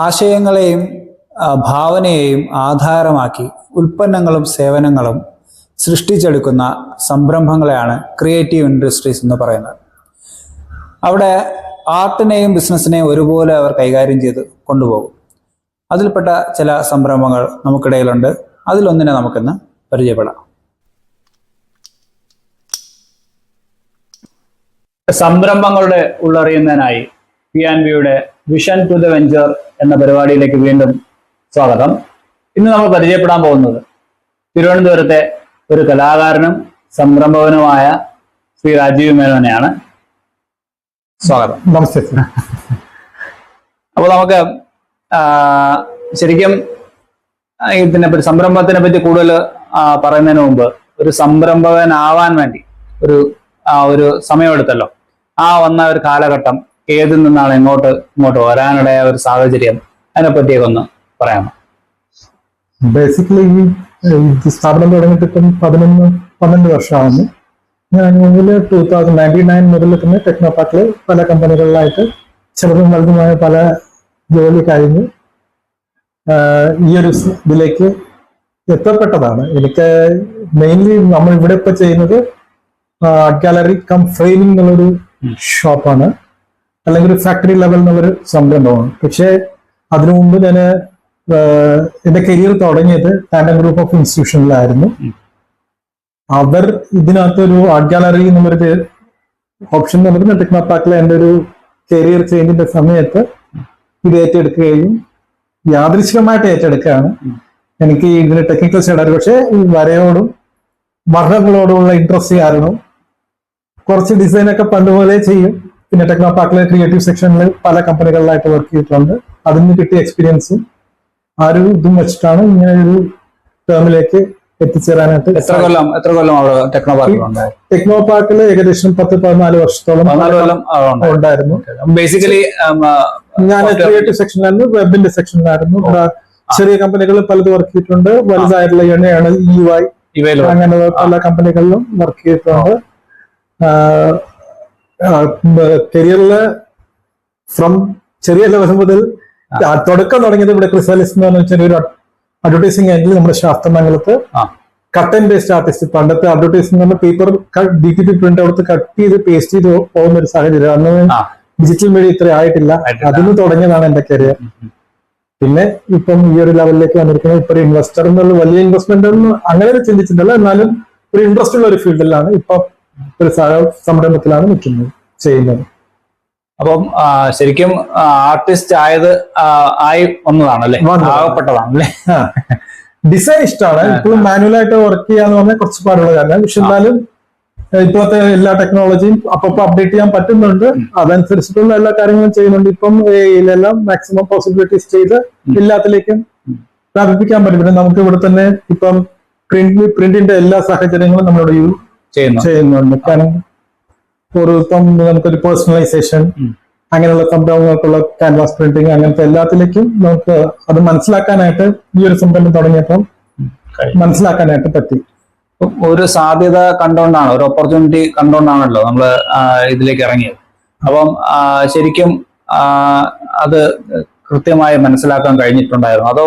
ആശയങ്ങളെയും ഭാവനയെയും ആധാരമാക്കി ഉൽപ്പന്നങ്ങളും സേവനങ്ങളും സൃഷ്ടിച്ചെടുക്കുന്ന സംരംഭങ്ങളെയാണ് ക്രിയേറ്റീവ് ഇൻഡസ്ട്രീസ് എന്ന് പറയുന്നത്. അവിടെ ആർട്ടിനെയും ബിസിനസ്സിനെയും ഒരുപോലെ അവർ കൈകാര്യം ചെയ്ത് കൊണ്ടുപോകും. അതിൽപ്പെട്ട ചില സംരംഭങ്ങൾ നമുക്കിടയിലുണ്ട്. അതിലൊന്നിനെ നമുക്കിന്ന് പരിചയപ്പെടാം. സംരംഭങ്ങളുടെ ഉള്ളറിയുന്നതിനായി P&Bയുടെ വിഷൻ ടു ദ വെഞ്ചർ എന്ന പരിപാടിയിലേക്ക് വീണ്ടും സ്വാഗതം. ഇന്ന് നമ്മൾ പരിചയപ്പെടാൻ പോകുന്നത് തിരുവനന്തപുരത്തെ ഒരു കലാകാരനും സംരംഭകനുമായ ശ്രീ രാജീവ് മേനോനെയാണ്. സ്വാഗതം. നമസ്തേ. അപ്പോൾ നമുക്ക് ശരിക്കും ഇതിനെപ്പറ്റി സംരംഭത്തിനെ പറ്റി കൂടുതൽ പറയുന്നതിന് മുമ്പ് ഒരു സംരംഭകനാവാൻ വേണ്ടി ഒരു സമയമെടുത്തല്ലോ. വന്ന ഒരു കാലഘട്ടം, ഏതിൽ നിന്നാണ് ഇങ്ങോട്ട് വരാനിടയ ഒരു സാഹചര്യം, അതിനെപ്പറ്റിയൊക്കെ ഒന്ന് പറയാമോ? ബേസിക്കലി ഈ സ്ഥാപനം തുടങ്ങിയിട്ട് ഇപ്പം 11-12 വർഷമാകുന്നു. ഞാൻ 2099 മുതൽ തന്നെ ടെക്നോപാർക്കിൽ പല കമ്പനികളിലായിട്ട് ചെറുതും വലുതുമായ പല ജോലി കഴിഞ്ഞ് ഈ ഒരു ഇതിലേക്ക് എത്തപ്പെട്ടതാണ്. എനിക്ക് മെയിൻലി നമ്മൾ ഇവിടെ ഇപ്പൊ ചെയ്യുന്നത് ആർട്ട് ഗാലറി കം ഫ്രെയിമിംഗ് എന്നുള്ളൊരു ഷോപ്പാണ്, അല്ലെങ്കിൽ ഒരു ഫാക്ടറി ലെവൽ എന്നുള്ളൊരു സംരംഭമാണ്. പക്ഷേ അതിനു മുമ്പ് ഞാൻ എന്റെ കരിയർ തുടങ്ങിയത് ടാൻഡം ഗ്രൂപ്പ് ഓഫ് ഇൻസ്റ്റിറ്റ്യൂഷനിലായിരുന്നു. അവർ ഇതിനകത്തൊരു ആർട്ട് ഗാലറി എന്നുള്ളൊരു ഓപ്ഷൻ നമുക്ക് ടെക്നോപാർക്കിൽ എൻ്റെ ഒരു കരിയർ ചേഞ്ചിന്റെ സമയത്ത് ഇത് ഏറ്റെടുക്കുകയും യാദൃശ്ചികമായിട്ട് ഏറ്റെടുക്കുകയാണ്. എനിക്ക് ഇതിന് ടെക്നിക്കൽ സൈഡായിരുന്നു, പക്ഷേ ഈ വരയോടും വർണ്ണങ്ങളോടുമുള്ള ഇൻട്രസ്റ്റ് കാരണം കുറച്ച് ഡിസൈനൊക്കെ പണ്ടുപോലെ ചെയ്യും. പിന്നെ ടെക്നോപാർക്കിലെ ക്രിയേറ്റീവ് സെക്ഷനിൽ പല കമ്പനികളിലായിട്ട് വർക്ക് ചെയ്തിട്ടുണ്ട്. അതിൽ നിന്ന് കിട്ടിയ എക്സ്പീരിയൻസും ആ ഒരു ഇതും വെച്ചിട്ടാണ് ഇങ്ങനെ ഒരു ടേമിലേക്ക് എത്തിച്ചേരാനായിട്ട്. എത്ര കൊല്ലം അവിടെ ടെക്നോപാർക്കിൽ ഏകദേശം 10-14 വർഷത്തോളം ഉണ്ടായിരുന്നു. ബേസിക്കലി ഞാൻ ക്രിയേറ്റീവ് സെക്ഷനിലായിരുന്നു, വെബിന്റെ സെക്ഷനിലായിരുന്നു. ചെറിയ കമ്പനികൾ പലതും വർക്ക് ചെയ്തിട്ടുണ്ട്. വലുതായിട്ടുള്ള എണ്ണയാണ് UI, അങ്ങനെ പല കമ്പനികളിലും വർക്ക് ചെയ്തിട്ടുണ്ട്. കരിയറില് ഫ്രം ചെറിയ ലെവൽ മുതൽ തുടക്കം തുടങ്ങിയത് ഇവിടെ ക്രിസാലിസ് എന്ന് പറഞ്ഞ ഒരു അഡ്വർടൈസിംഗ് ആൻഡിൽ നമ്മുടെ ശാസ്ത്രമംഗലത്ത് കട്ട് ആൻഡ് പേസ്റ്റ് ആർട്ടിസ്റ്റ്. പണ്ടത്തെ അഡ്വർടൈസിംഗ് പേപ്പർ DTP പ്രിന്റ് എടുത്ത് കട്ട് ചെയ്ത് പേസ്റ്റ് ചെയ്ത് പോകുന്ന ഒരു സാഹചര്യം. അന്ന് ഡിജിറ്റൽ മീഡിയ ഇത്ര ആയിട്ടില്ല. അതിന് തുടങ്ങിയതാണ് എന്റെ കരിയർ. പിന്നെ ഇപ്പം ഈ ഒരു ലെവലിലേക്ക് വന്നിരിക്കുന്നത്. ഇപ്പൊ ഒരു ഇൻവെസ്റ്റർ എന്നുള്ള വലിയ ഇൻവെസ്റ്റ്മെന്റ് ഒന്നും അങ്ങനെ ചിന്തിച്ചിട്ടില്ല, എന്നാലും ഒരു ഇൻട്രസ്റ്റ് ഉള്ള ഒരു ഫീൽഡിലാണ് ഇപ്പൊ ഒരു സംരംഭത്തിലാണ് ചെയ്യുന്നത്. അപ്പം ശരിക്കും ആർട്ടിസ്റ്റ് ആയി വന്നതാണല്ലേ, ആകപ്പെട്ടതാണല്ലേ. ഡിസൈൻ ഇഷ്ടമാണ്. ഇപ്പോഴും മാനുവലായിട്ട് വർക്ക് ചെയ്യാന്ന് പറഞ്ഞാൽ കുറച്ച് പാടുള്ള കാരണം. പക്ഷെ എന്നാലും ഇപ്പോഴത്തെ എല്ലാ ടെക്നോളജിയും അപ്പൊ അപ്ഡേറ്റ് ചെയ്യാൻ പറ്റുന്നുണ്ട്. അതനുസരിച്ചിട്ടുള്ള എല്ലാ കാര്യങ്ങളും ചെയ്യുന്നുണ്ട്. ഇപ്പം ഇതിലെല്ലാം മാക്സിമം പോസിബിലിറ്റീസ് ചെയ്ത് എല്ലാത്തിലേക്കും വ്യാപിപ്പിക്കാൻ പറ്റും. പിന്നെ നമുക്ക് ഇവിടെ തന്നെ ഇപ്പം പ്രിന്റിന്റെ എല്ലാ സാഹചര്യങ്ങളും നമ്മളിവിടെ ചെയ്യുന്നുണ്ട്. കാരണം ഇപ്പം നമുക്കൊരു പേഴ്സണലൈസേഷൻ അങ്ങനെയുള്ള സംരംഭങ്ങൾക്കുള്ള ക്യാൻവാസ് പ്രിന്റിങ് അങ്ങനത്തെ എല്ലാത്തിലേക്കും നമുക്ക് അത് മനസ്സിലാക്കാനായിട്ട് ഈ ഒരു സംരംഭം തുടങ്ങിയപ്പം മനസ്സിലാക്കാനായിട്ട് പറ്റി. ഒരു സാധ്യത കണ്ടുകൊണ്ടാണ്, ഒരു ഓപ്പർച്യൂണിറ്റി കണ്ടുകൊണ്ടാണല്ലോ നമ്മൾ ഇതിലേക്ക് ഇറങ്ങിയത്. അപ്പം ശരിക്കും അത് കൃത്യമായി മനസ്സിലാക്കാൻ കഴിഞ്ഞിട്ടുണ്ടായിരുന്നു, അതോ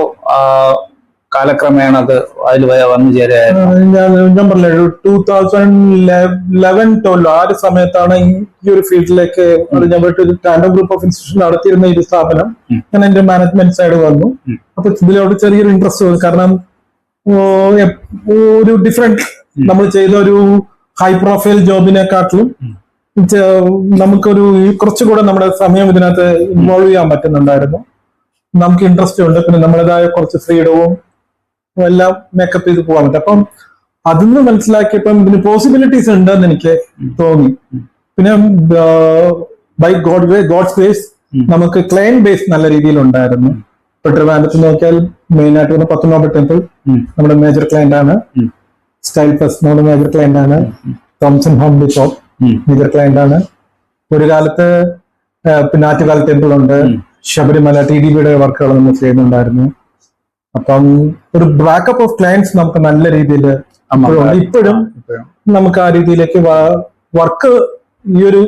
കാലക്രമേണ അത് അതിൽ വന്നു ചേരായിരുന്നു? ഞാൻ പറഞ്ഞ 2011-12 ആ ഒരു സമയത്താണ് ഈ ഒരു ഫീൽഡിലേക്ക് ഞാൻ ടാൻഡം ഗ്രൂപ്പ് ഓഫ് ഇൻസ്റ്റിറ്റ്യൂഷൻ നടത്തിയിരുന്ന ഈ സ്ഥാപനം ഞാൻ എന്റെ മാനേജ്മെന്റ് സൈഡ് വന്നു. അപ്പൊ ഇതിലോട്ട് ചെറിയൊരു ഇൻട്രസ്റ്റ് വന്നു. കാരണം ഒരു ഡിഫറെന്റ് നമ്മൾ ചെയ്ത ഒരു ഹൈ പ്രൊഫൈൽ ജോബിനെക്കാട്ടിലും നമുക്കൊരു കുറച്ചുകൂടെ നമ്മുടെ സമയം ഇതിനകത്ത് ഇൻവോൾവ് ചെയ്യാൻ പറ്റുന്നുണ്ടായിരുന്നു. നമുക്ക് ഇൻട്രസ്റ്റ് ഉണ്ട്. പിന്നെ നമ്മുടേതായ കുറച്ച് ഫ്രീഡവും എല്ലാം മേക്കപ്പ് ചെയ്ത് പോകാൻ പറ്റും. അപ്പം അതിന്ന് മനസ്സിലാക്കിയപ്പം ഇതിന് പോസിബിലിറ്റീസ് ഉണ്ടെന്ന് എനിക്ക് തോന്നി. പിന്നെ ബൈ ഗോഡ്സ് ഗ്രേസ് നമുക്ക് ക്ലയന്റ് ബേസ് നല്ല രീതിയിൽ ഉണ്ടായിരുന്നു. ഇപ്പൊ ട്രിവാൻഡ്രത്ത് നോക്കിയാൽ മെയിൻ ആയിട്ട് വന്ന പത്മനാഭ ടെമ്പിൾ നമ്മുടെ മേജർ ക്ലയന്റ് ആണ്. സ്റ്റൈൽ പ്ലസ് നമ്മുടെ മേജർ ക്ലയന്റ് ആണ്. Thomson home depot major client ആണ്. ഒരു കാലത്ത് പിന്നെ ആറ്റുകാൽ ടെമ്പിൾ ഉണ്ട്. ശബരിമല TDBയുടെ വർക്കുകൾ നമ്മൾ ചെയ്യുന്നുണ്ടായിരുന്നു. അപ്പം ഒരു ബാക്കപ്പ് ഓഫ് ക്ലയൻസ് നമുക്ക് നല്ല രീതിയിൽ ഇപ്പോഴും നമുക്ക് ആ രീതിയിലേക്ക് വർക്ക് ഈ ഒരു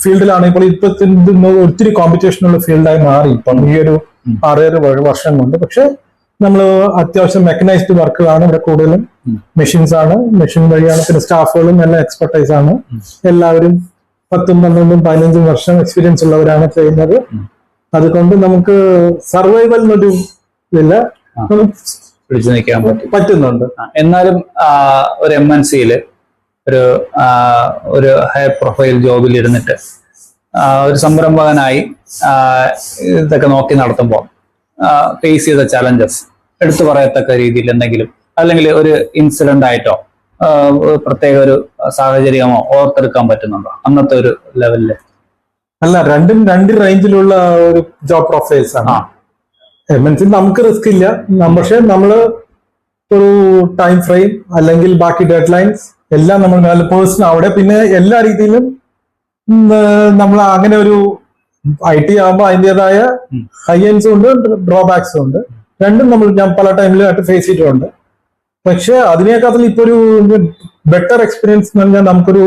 ഫീൽഡിലാണെങ്കിൽ ഇപ്പൊ ഒത്തിരി കോമ്പറ്റീഷനുള്ള ഫീൽഡായി മാറി ഇപ്പം ഈ ഒരു 6-7 വർഷം കൊണ്ട്. പക്ഷെ നമ്മൾ അത്യാവശ്യം മെക്കനൈസ്ഡ് വർക്കുകളാണ് ഇവിടെ കൂടുതലും. മെഷീൻസ് ആണ്, മെഷീൻ വഴിയാണ്. പിന്നെ സ്റ്റാഫുകളും എല്ലാം എക്സ്പെർട്ടൈസ് ആണ്. എല്ലാവരും 10, 12, 15 വർഷം എക്സ്പീരിയൻസ് ഉള്ളവരാണ് ചെയ്യുന്നത്. അതുകൊണ്ട് നമുക്ക് സർവൈവലിനൊരു ഇല്ല, പിടിച്ചു നിൽക്കാൻ പറ്റുന്നുണ്ട്. എന്നാലും ഒരു MNC-യില് ഒരു ഹൈ പ്രൊഫൈൽ ജോബിൽ ഇരുന്നിട്ട് ഒരു സംരംഭകനായി ഇതൊക്കെ നോക്കി നടത്തുമ്പോൾ ഫേസ് ചെയ്ത ചലഞ്ചസ് എടുത്തു പറയത്തക്ക രീതിയിൽ എന്തെങ്കിലും, അല്ലെങ്കിൽ ഒരു ഇൻസിഡന്റ് ആയിട്ടോ പ്രത്യേക ഒരു സാഹചര്യമോ ഓർത്തെടുക്കാൻ പറ്റുന്നുണ്ടോ അന്നത്തെ ഒരു ലെവലില്? അല്ല, രണ്ട് റേഞ്ചിലുള്ള ഒരു ജോബ് പ്രൊഫൈൽസ് ആണ്. MNC നമുക്ക് റിസ്ക് ഇല്ല, പക്ഷെ നമ്മള് ഒരു ടൈം ഫ്രെയിം അല്ലെങ്കിൽ ബാക്കി ഡെഡ് ലൈൻസ് എല്ലാം നമ്മൾ പേഴ്സൺ അവിടെ. പിന്നെ എല്ലാ രീതിയിലും നമ്മൾ അങ്ങനെ ഒരു IT ആകുമ്പോൾ അതിൻ്റെതായ ഹൈ എൻഡ്സും ഉണ്ട്, ഡ്രോബാക്സും ഉണ്ട്. രണ്ടും ഞാൻ പല ടൈമിലായിട്ട് ഫേസ് ചെയ്തിട്ടുണ്ട്. പക്ഷെ അതിനേക്കാൾ ഇപ്പൊ ഒരു ബെറ്റർ എക്സ്പീരിയൻസ് എന്ന് പറഞ്ഞാൽ നമുക്കൊരു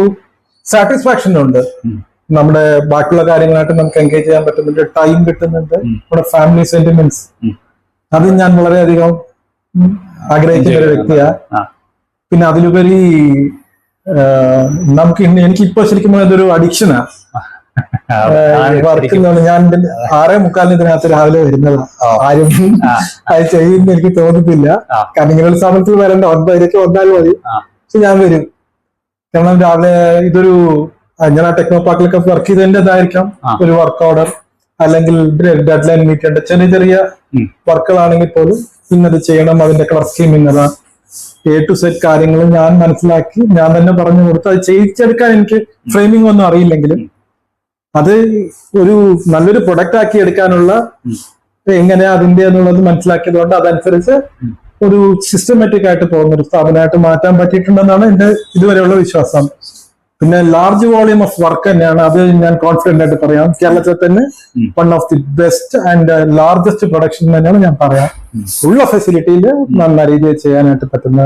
സാറ്റിസ്ഫാക്ഷൻ ഉണ്ട്. നമ്മുടെ ബാക്കിയുള്ള കാര്യങ്ങളായിട്ട് നമുക്ക് എൻഗേജ് ചെയ്യാൻ പറ്റുന്നുണ്ട്, ടൈം കിട്ടുന്നുണ്ട്, നമ്മുടെ ഫാമിലി സെന്റിമെന്റ്സ്. അത് ഞാൻ വളരെയധികം ആഗ്രഹിക്കുന്ന ഒരു വ്യക്തിയാണ്. പിന്നെ അതിലുപരി എനിക്കിപ്പോ ശരിക്കും ഇതൊരു അഡിക്ഷനാണ് വർക്ക്. ഞാൻ 6:45 ഇതിനകത്ത് രാവിലെ വരുന്നതാണ്. ആരും അത് ചെയ്യുന്ന എനിക്ക് തോന്നുന്നില്ല. കാരണം ഇങ്ങനെയുള്ള സ്ഥാപനത്തിൽ വരണ്ട, 9:00 വന്നാൽ മതി. പക്ഷെ ഞാൻ വരും. കാരണം രാവിലെ ഇതൊരു ഞാൻ ആ ടെക്നോ പാർക്കിലൊക്കെ വർക്ക് ചെയ്തതിൻ്റെതായിരിക്കാം ഒരു വർക്ക് ഓർഡർ അല്ലെങ്കിൽ ഡെഡ് ലൈൻ മീറ്റ് ചെയ്യേണ്ട ചെറിയ വർക്കുകളാണെങ്കിൽ പോലും ഇന്നത് ചെയ്യണം, അതിന്റെ കളർ സ്കീം ഇന്നതാ, A to Z കാര്യങ്ങൾ ഞാൻ മനസ്സിലാക്കി ഞാൻ തന്നെ പറഞ്ഞു കൊടുത്ത് അത് ചെയ്യിച്ചെടുക്കാൻ എനിക്ക് ഫ്രെയിമിംഗ് ഒന്നും അറിയില്ലെങ്കിലും അത് ഒരു നല്ലൊരു പ്രൊഡക്റ്റ് ആക്കി എടുക്കാനുള്ള എങ്ങനെയാ അതിന്റെ എന്നുള്ളത് മനസ്സിലാക്കിയത് കൊണ്ട് അതനുസരിച്ച് ഒരു സിസ്റ്റമാറ്റിക് ആയിട്ട് പോകുന്ന ഒരു സ്ഥാപനമായിട്ട് മാറ്റാൻ പറ്റിയിട്ടുണ്ടെന്നാണ് എന്റെ ഇതുവരെയുള്ള വിശ്വാസം. പിന്നെ ലാർജ് വോളിയം ഓഫ് വർക്ക് തന്നെയാണ്, അത് ഞാൻ കോൺഫിഡന്റ് ആയിട്ട് പറയാം. കേരളത്തിൽ തന്നെ one of the best and largest production തന്നെയാണ് ഞാൻ പറയാം. ഉള്ള ഫെസിലിറ്റിയിൽ നല്ല രീതിയിൽ ചെയ്യാനായിട്ട് പറ്റുന്ന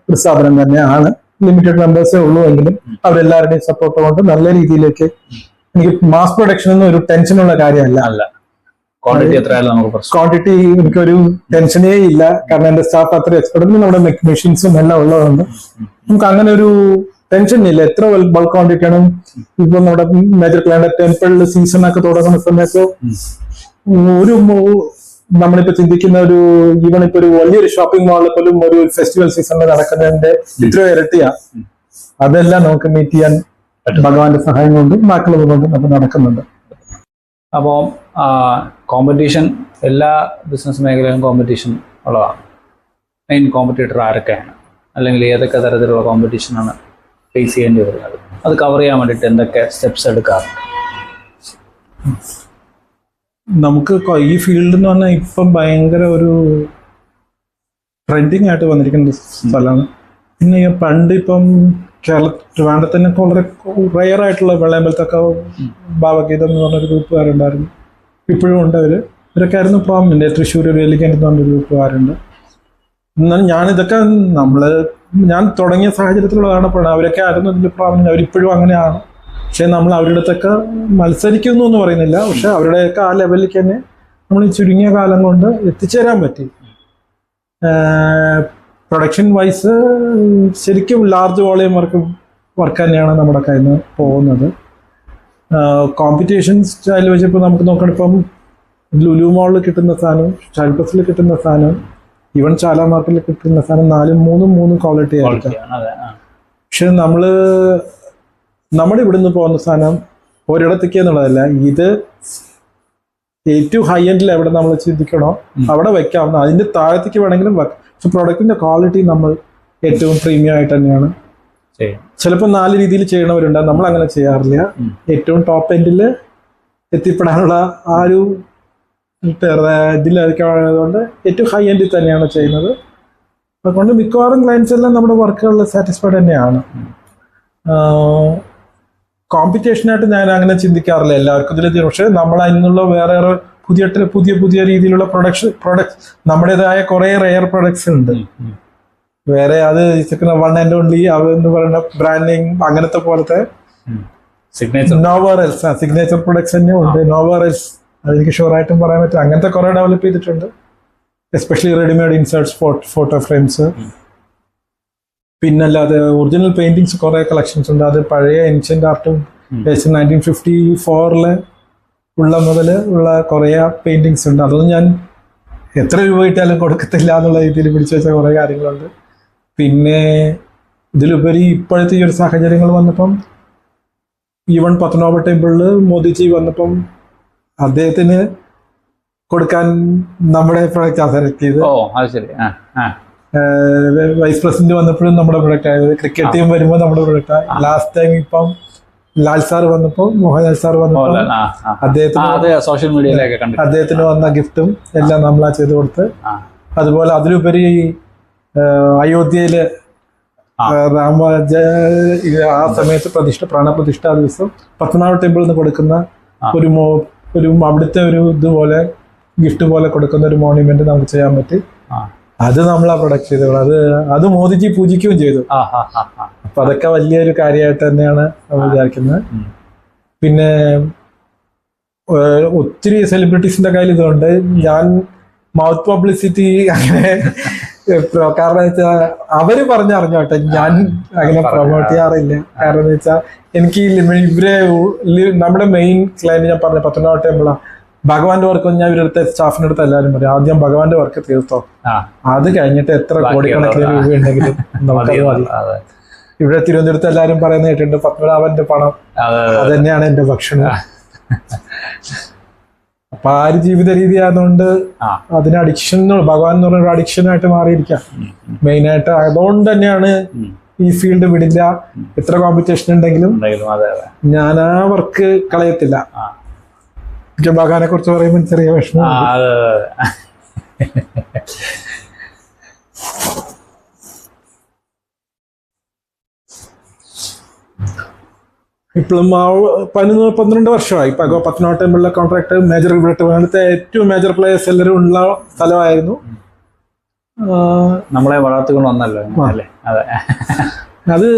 ഒരു സ്ഥാപനം തന്നെയാണ്. ലിമിറ്റഡ് മെമ്പേഴ്സേ ഉള്ളൂ എങ്കിലും അവരെല്ലാവരുടെയും സപ്പോർട്ട് കൊണ്ട് നല്ല രീതിയിലേക്ക് എനിക്ക് മാസ് പ്രൊഡക്ഷൻ ഒന്നും ഒരു ടെൻഷനുള്ള കാര്യമല്ല. ക്വാണ്ടിറ്റി എനിക്കൊരു ടെൻഷനേ ഇല്ല. കാരണം എന്റെ സ്റ്റാഫ് അത്ര എക്സ്പെർട്ട്, നമ്മുടെ മെഷീൻസും എല്ലാം ഉള്ളതുകൊണ്ട് നമുക്ക് അങ്ങനെ ഒരു ടെൻഷൻ ഇല്ല. എത്ര ബൾക്ക് ക്വാണ്ടിറ്റി ആണ്. ഇപ്പൊ നമ്മുടെ മേജർ ക്ലയന്റ് ടെമ്പിളിൽ സീസൺ ഒക്കെ തുടങ്ങുന്ന സമയത്ത് ഒരു നമ്മളിപ്പോ ചിന്തിക്കുന്ന ഒരു ഈവൻ ഇപ്പൊ ഒരു വലിയൊരു ഷോപ്പിംഗ് മാളിൽ പോലും ഒരു ഫെസ്റ്റിവൽ സീസണിൽ നടക്കുന്നതിന്റെ ഇത്രയോ ഇരട്ടിയാ. അതെല്ലാം നമുക്ക് മീറ്റ് ചെയ്യാൻ ഭഗവാന്റെ സഹായം കൊണ്ടും ബാക്കിയുള്ളത് കൊണ്ടും നമുക്ക് നടക്കുന്നുണ്ട്. അപ്പോൾ കോമ്പറ്റീഷൻ എല്ലാ ബിസിനസ് മേഖലയിലും കോമ്പറ്റീഷൻ ഉള്ളതാണ്. മെയിൻ കോമ്പറ്റീറ്റർ ആരൊക്കെയാണ്, അല്ലെങ്കിൽ ഏതൊക്കെ തരത്തിലുള്ള കോമ്പറ്റീഷനാണ് ഫേസ് ചെയ്യേണ്ടി വരുന്നത്, അത് കവർ ചെയ്യാൻ വേണ്ടിയിട്ട് എന്തൊക്കെ സ്റ്റെപ്സ് എടുക്കാറുണ്ട്? നമുക്ക് ഈ ഫീൽഡ് എന്ന് പറഞ്ഞാൽ ഇപ്പം ഭയങ്കര ഒരു ട്രെൻഡിങ് ആയിട്ട് വന്നിരിക്കുന്ന സ്ഥലമാണ്. പിന്നെ പണ്ട് ഇപ്പം ട്രിവാൻഡ്രത്ത് തന്നെ വളരെ റെയർ ആയിട്ടുള്ള വെള്ളയമ്പലത്തൊക്കെ ഭാവഗീതം എന്ന് പറഞ്ഞൊരു ഗ്രൂപ്പുകാരുണ്ടായിരുന്നു. ഇപ്പോഴും ഉണ്ട് അവര്. ഇവരൊക്കെ ആയിരുന്നു പ്രോമിനന്റ്. തൃശ്ശൂർ ഒരു എലിഗന്റ് എന്ന് പറഞ്ഞൊരു ഗ്രൂപ്പുകാരുണ്ട്. എന്നാൽ ഞാനിതൊക്കെ ഞാൻ തുടങ്ങിയ സാഹചര്യത്തിലുള്ളതാണ്. അവരൊക്കെ ആയിരുന്നു ഇതിൽ പ്രോമിനന്റ്. അവരിപ്പോഴും അങ്ങനെയാണ്. പക്ഷെ നമ്മൾ അവരുടെ അടുത്തൊക്കെ മത്സരിക്കുന്നു എന്ന് പറയുന്നില്ല. പക്ഷെ അവരുടെയൊക്കെ ആ ലെവലിലേക്ക് തന്നെ നമ്മൾ ഈ ചുരുങ്ങിയ കാലം കൊണ്ട് എത്തിച്ചേരാൻ പറ്റി. പ്രൊഡക്ഷൻ വൈസ് ശരിക്കും ലാർജ് വോളിയം വർക്ക് തന്നെയാണ് നമ്മുടെ കയ്യിൽ നിന്ന് പോകുന്നത്. കോമ്പറ്റീഷൻ സ്റ്റൈൽ വെച്ചപ്പോൾ നമുക്ക് നോക്കണം. ഇപ്പം ലുലു മോളിൽ കിട്ടുന്ന സാധനം, ഷൈൽപ്ലസിൽ കിട്ടുന്ന സാധനം, ഈവൻ ചാല മാർക്കറ്റിൽ കിട്ടുന്ന സാധനം 4-3 ക്വാളിറ്റി ആയിരിക്കാം. പക്ഷെ നമ്മുടെ ഇവിടുന്ന് പോകുന്ന സാധനം ഒരിടത്തേക്ക് എന്നുള്ളതല്ല, ഇത് ഏറ്റവും ഹൈ എൻഡിൽ എവിടെ നമ്മൾ ചിന്തിക്കണോ അവിടെ വെക്കാവുന്ന, അതിന്റെ താഴത്തേക്ക് വേണമെങ്കിലും വെക്കാം. പക്ഷെ പ്രൊഡക്റ്റിന്റെ ക്വാളിറ്റി നമ്മൾ ഏറ്റവും പ്രീമിയം ആയിട്ട് തന്നെയാണ്. ചിലപ്പോൾ 4 രീതിയിൽ ചെയ്യണവരുണ്ട്, നമ്മൾ അങ്ങനെ ചെയ്യാറില്ല. ഏറ്റവും ടോപ്പ് എൻഡിൽ എത്തിപ്പെടാനുള്ള ആ ഒരു ഇതിലായതുകൊണ്ട് ഏറ്റവും ഹൈ എൻഡിൽ തന്നെയാണ് ചെയ്യുന്നത്. അതുകൊണ്ട് മിക്കവാറും ക്ലയൻസ് എല്ലാം നമ്മുടെ വർക്കുകളിൽ സാറ്റിസ്ഫൈഡ് തന്നെയാണ്. കോമ്പറ്റീഷനായിട്ട് ഞാൻ അങ്ങനെ ചിന്തിക്കാറില്ല. എല്ലാവർക്കും ഇതിൽ ചെയ്യും. പക്ഷെ നമ്മൾ അതിനുള്ള വേറെ പുതിയ രീതിയിലുള്ള പ്രൊഡക്ട്സ് നമ്മുടേതായ കുറെ റെയർ പ്രൊഡക്ട്സ് ഉണ്ട്. വേറെ അത് വൺ ആൻഡ് ഓൺലി എന്ന് പറയുന്ന ബ്രാൻഡിങ് അങ്ങനത്തെ പോലത്തെ സിഗ്നേച്ചർ നോവറൽസ് സിഗ്നേച്ചർ പ്രൊഡക്ട്സ് തന്നെ ഉണ്ട്. നോവറൽസ് അതെനിക്ക് ഷുവറായിട്ടും പറയാൻ പറ്റും. അങ്ങനത്തെ കുറെ ഡെവലപ്പ് ചെയ്തിട്ടുണ്ട്. Especially readymade inserts, photo frames. പിന്നല്ലാതെ ഒറിജിനൽ പെയിന്റിങ്സ് കുറെ കളക്ഷൻസ് ഉണ്ട്. അത് പഴയ ഏൻഷ്യന്റ് ആർട്ടും 1954 ഉള്ള മുതൽ ഉള്ള കുറെ പെയിന്റിങ്സ് ഉണ്ട്. അതൊന്നും ഞാൻ എത്ര രൂപ ഇട്ടാലും കൊടുക്കത്തില്ല എന്നുള്ള രീതിയിൽ പിടിച്ചു വെച്ച കുറെ കാര്യങ്ങളുണ്ട്. പിന്നെ ഇതിലുപരി ഇപ്പോഴത്തെ ഈ ഒരു സാഹചര്യങ്ങൾ വന്നപ്പം ഈവൻ പത്മനാഭ ടെമ്പിളിൽ മോദിജി വന്നപ്പം അദ്ദേഹത്തിന് കൊടുക്കാൻ നമ്മുടെ പ്രൊഡക്റ്റ് സെലക്ട് ചെയ്ത്. ഓ അത് ശരി. വൈസ് പ്രസിഡന്റ് വന്നപ്പോഴും നമ്മുടെ പ്രൊഡക്റ്റ് ആയത്. ക്രിക്കറ്റ് ടീം വരുമ്പോൾ നമ്മുടെ പ്രൊഡക്റ്റ്. ലാസ്റ്റ് ടൈം ഇപ്പം ലാൽ സാർ വന്നപ്പോ, മോഹൻലാൽ സാർ വന്നപ്പോ സോഷ്യൽ മീഡിയയിലൊക്കെ കണ്ടു അദ്ദേഹത്തിന് വന്ന ഗിഫ്റ്റും എല്ലാം നമ്മളാ ചെയ്ത് കൊടുത്ത്. അതുപോലെ അതിലുപരി അയോധ്യയില് രാമരാജ ആ സമയത്ത് പ്രാണപ്രതിഷ്ഠ ദിവസം പത്മനാഭ ടെമ്പിളിൽ നിന്ന് കൊടുക്കുന്ന ഒരു അവിടുത്തെ ഒരു ഇതുപോലെ ഗിഫ്റ്റ് പോലെ കൊടുക്കുന്ന ഒരു മോണ്യുമെന്റ് നമുക്ക് ചെയ്യാൻ പറ്റി. അത് നമ്മളാ പ്രൊഡക്റ്റ് ചെയ്തത്. അത് മോദിജി പൂജിക്കുകയും ചെയ്തു. അപ്പൊ അതൊക്കെ വലിയൊരു കാര്യമായിട്ട് തന്നെയാണ് നമ്മൾ വിചാരിക്കുന്നത്. പിന്നെ ഒത്തിരി സെലിബ്രിറ്റീസിന്റെ കയ്യിൽ ഇതുണ്ട്. ഞാൻ മൗത്ത് പബ്ലിസിറ്റി അങ്ങനെ കാരണം വെച്ചാൽ അവര് പറഞ്ഞറിഞ്ഞോട്ടെ, ഞാൻ അങ്ങനെ പ്രൊമോട്ട് ചെയ്യാറില്ല. കാരണം എന്ന് വെച്ചാൽ എനിക്ക് ഇവരെ നമ്മുടെ മെയിൻ ക്ലയന്റ് ഞാൻ പറഞ്ഞ പത്മനാഭ ടെമ്പിളാ. ഭഗവാന്റെ വർക്ക് ഞാൻ ഇവരുടെ സ്റ്റാഫിന്റെ അടുത്ത് എല്ലാവരും പറയും, ആദ്യം ഭഗവാന്റെ വർക്ക് തീർത്തോ, അത് കഴിഞ്ഞിട്ട് എത്ര കോടിക്കണക്കിന് രൂപ ഉണ്ടെങ്കിലും നമുക്കത് മതി. ഇവിടെ തിരുവനന്തപുരത്ത് എല്ലാവരും പറയുന്ന കേട്ടിട്ടുണ്ട്, പത്മനാഭന്റെ പണം അത് തന്നെയാണ് എന്റെ ഭക്ഷണം. അപ്പൊ ആ ഒരു ജീവിത രീതി ആയതുകൊണ്ട് അതിന് അഡിക്ഷൻ, ഭഗവാൻ എന്ന് പറഞ്ഞ ഒരു അഡിക്ഷൻ ആയിട്ട് മാറിയിരിക്കാം മെയിനായിട്ട്. അതുകൊണ്ട് തന്നെയാണ് ഈ ഫീൽഡ് വിടില്ല. എത്ര കോമ്പറ്റീഷൻ ഉണ്ടെങ്കിലും ഞാൻ ആ വർക്ക് കളയത്തില്ല. എനിക്ക് ഭഗവാനെ കുറിച്ച് പറയുമ്പോൾ ചെറിയ വിഷമം. ഇപ്പോഴും 12 വർഷമായി പത്മനാഭ ടെമ്പിളിലെ കോൺട്രാക്ട് മേജർ ഇവിടുത്തെ ഏറ്റവും മേജർ പ്ലേയേഴ്സ് എല്ലാവരും ഉള്ള സ്ഥലമായിരുന്നു. നമ്മളെ വളർത്തിക്കൊണ്ട് വന്നല്ലോ അത്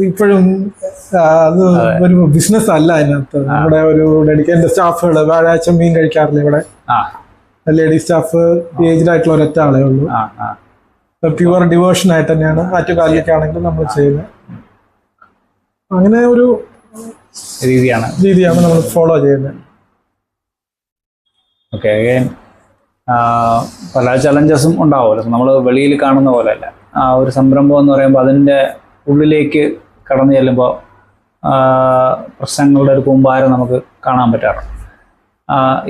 ഇപ്പോഴും അത് ഒരു ബിസിനസ് അല്ല. അതിനകത്ത് നമ്മുടെ ഒരു ഡെഡിക്കേറ്റഡ് സ്റ്റാഫുകൾ വ്യാഴാഴ്ച മീൻ കഴിക്കാറില്ല ഇവിടെ. ലേഡീസ് സ്റ്റാഫ് ഏജ്ഡ് ആയിട്ടുള്ള ഒരൊറ്റ ആളേ ഉള്ളൂ. പ്യുവർ ഡിവോഷൻ ആയിട്ട് തന്നെയാണ് ആറ്റുകാലിലേക്കാണെങ്കിലും നമ്മൾ ചെയ്യുന്നത്. അങ്ങനെ ഒരു രീതിയാണ് നമ്മൾ ഫോളോ ചെയ്യുന്നത്. ഓക്കെ, പല ചലഞ്ചസും ഉണ്ടാവുമല്ലോ. നമ്മൾ വെളിയിൽ കാണുന്ന പോലെയല്ല. ആ ഒരു സംരംഭം എന്ന് പറയുമ്പോൾ അതിൻ്റെ ഉള്ളിലേക്ക് കടന്നു ചെല്ലുമ്പോൾ പ്രശ്നങ്ങളുടെ ഒരു കൂമ്പാരം നമുക്ക് കാണാൻ പറ്റാറുണ്ട്.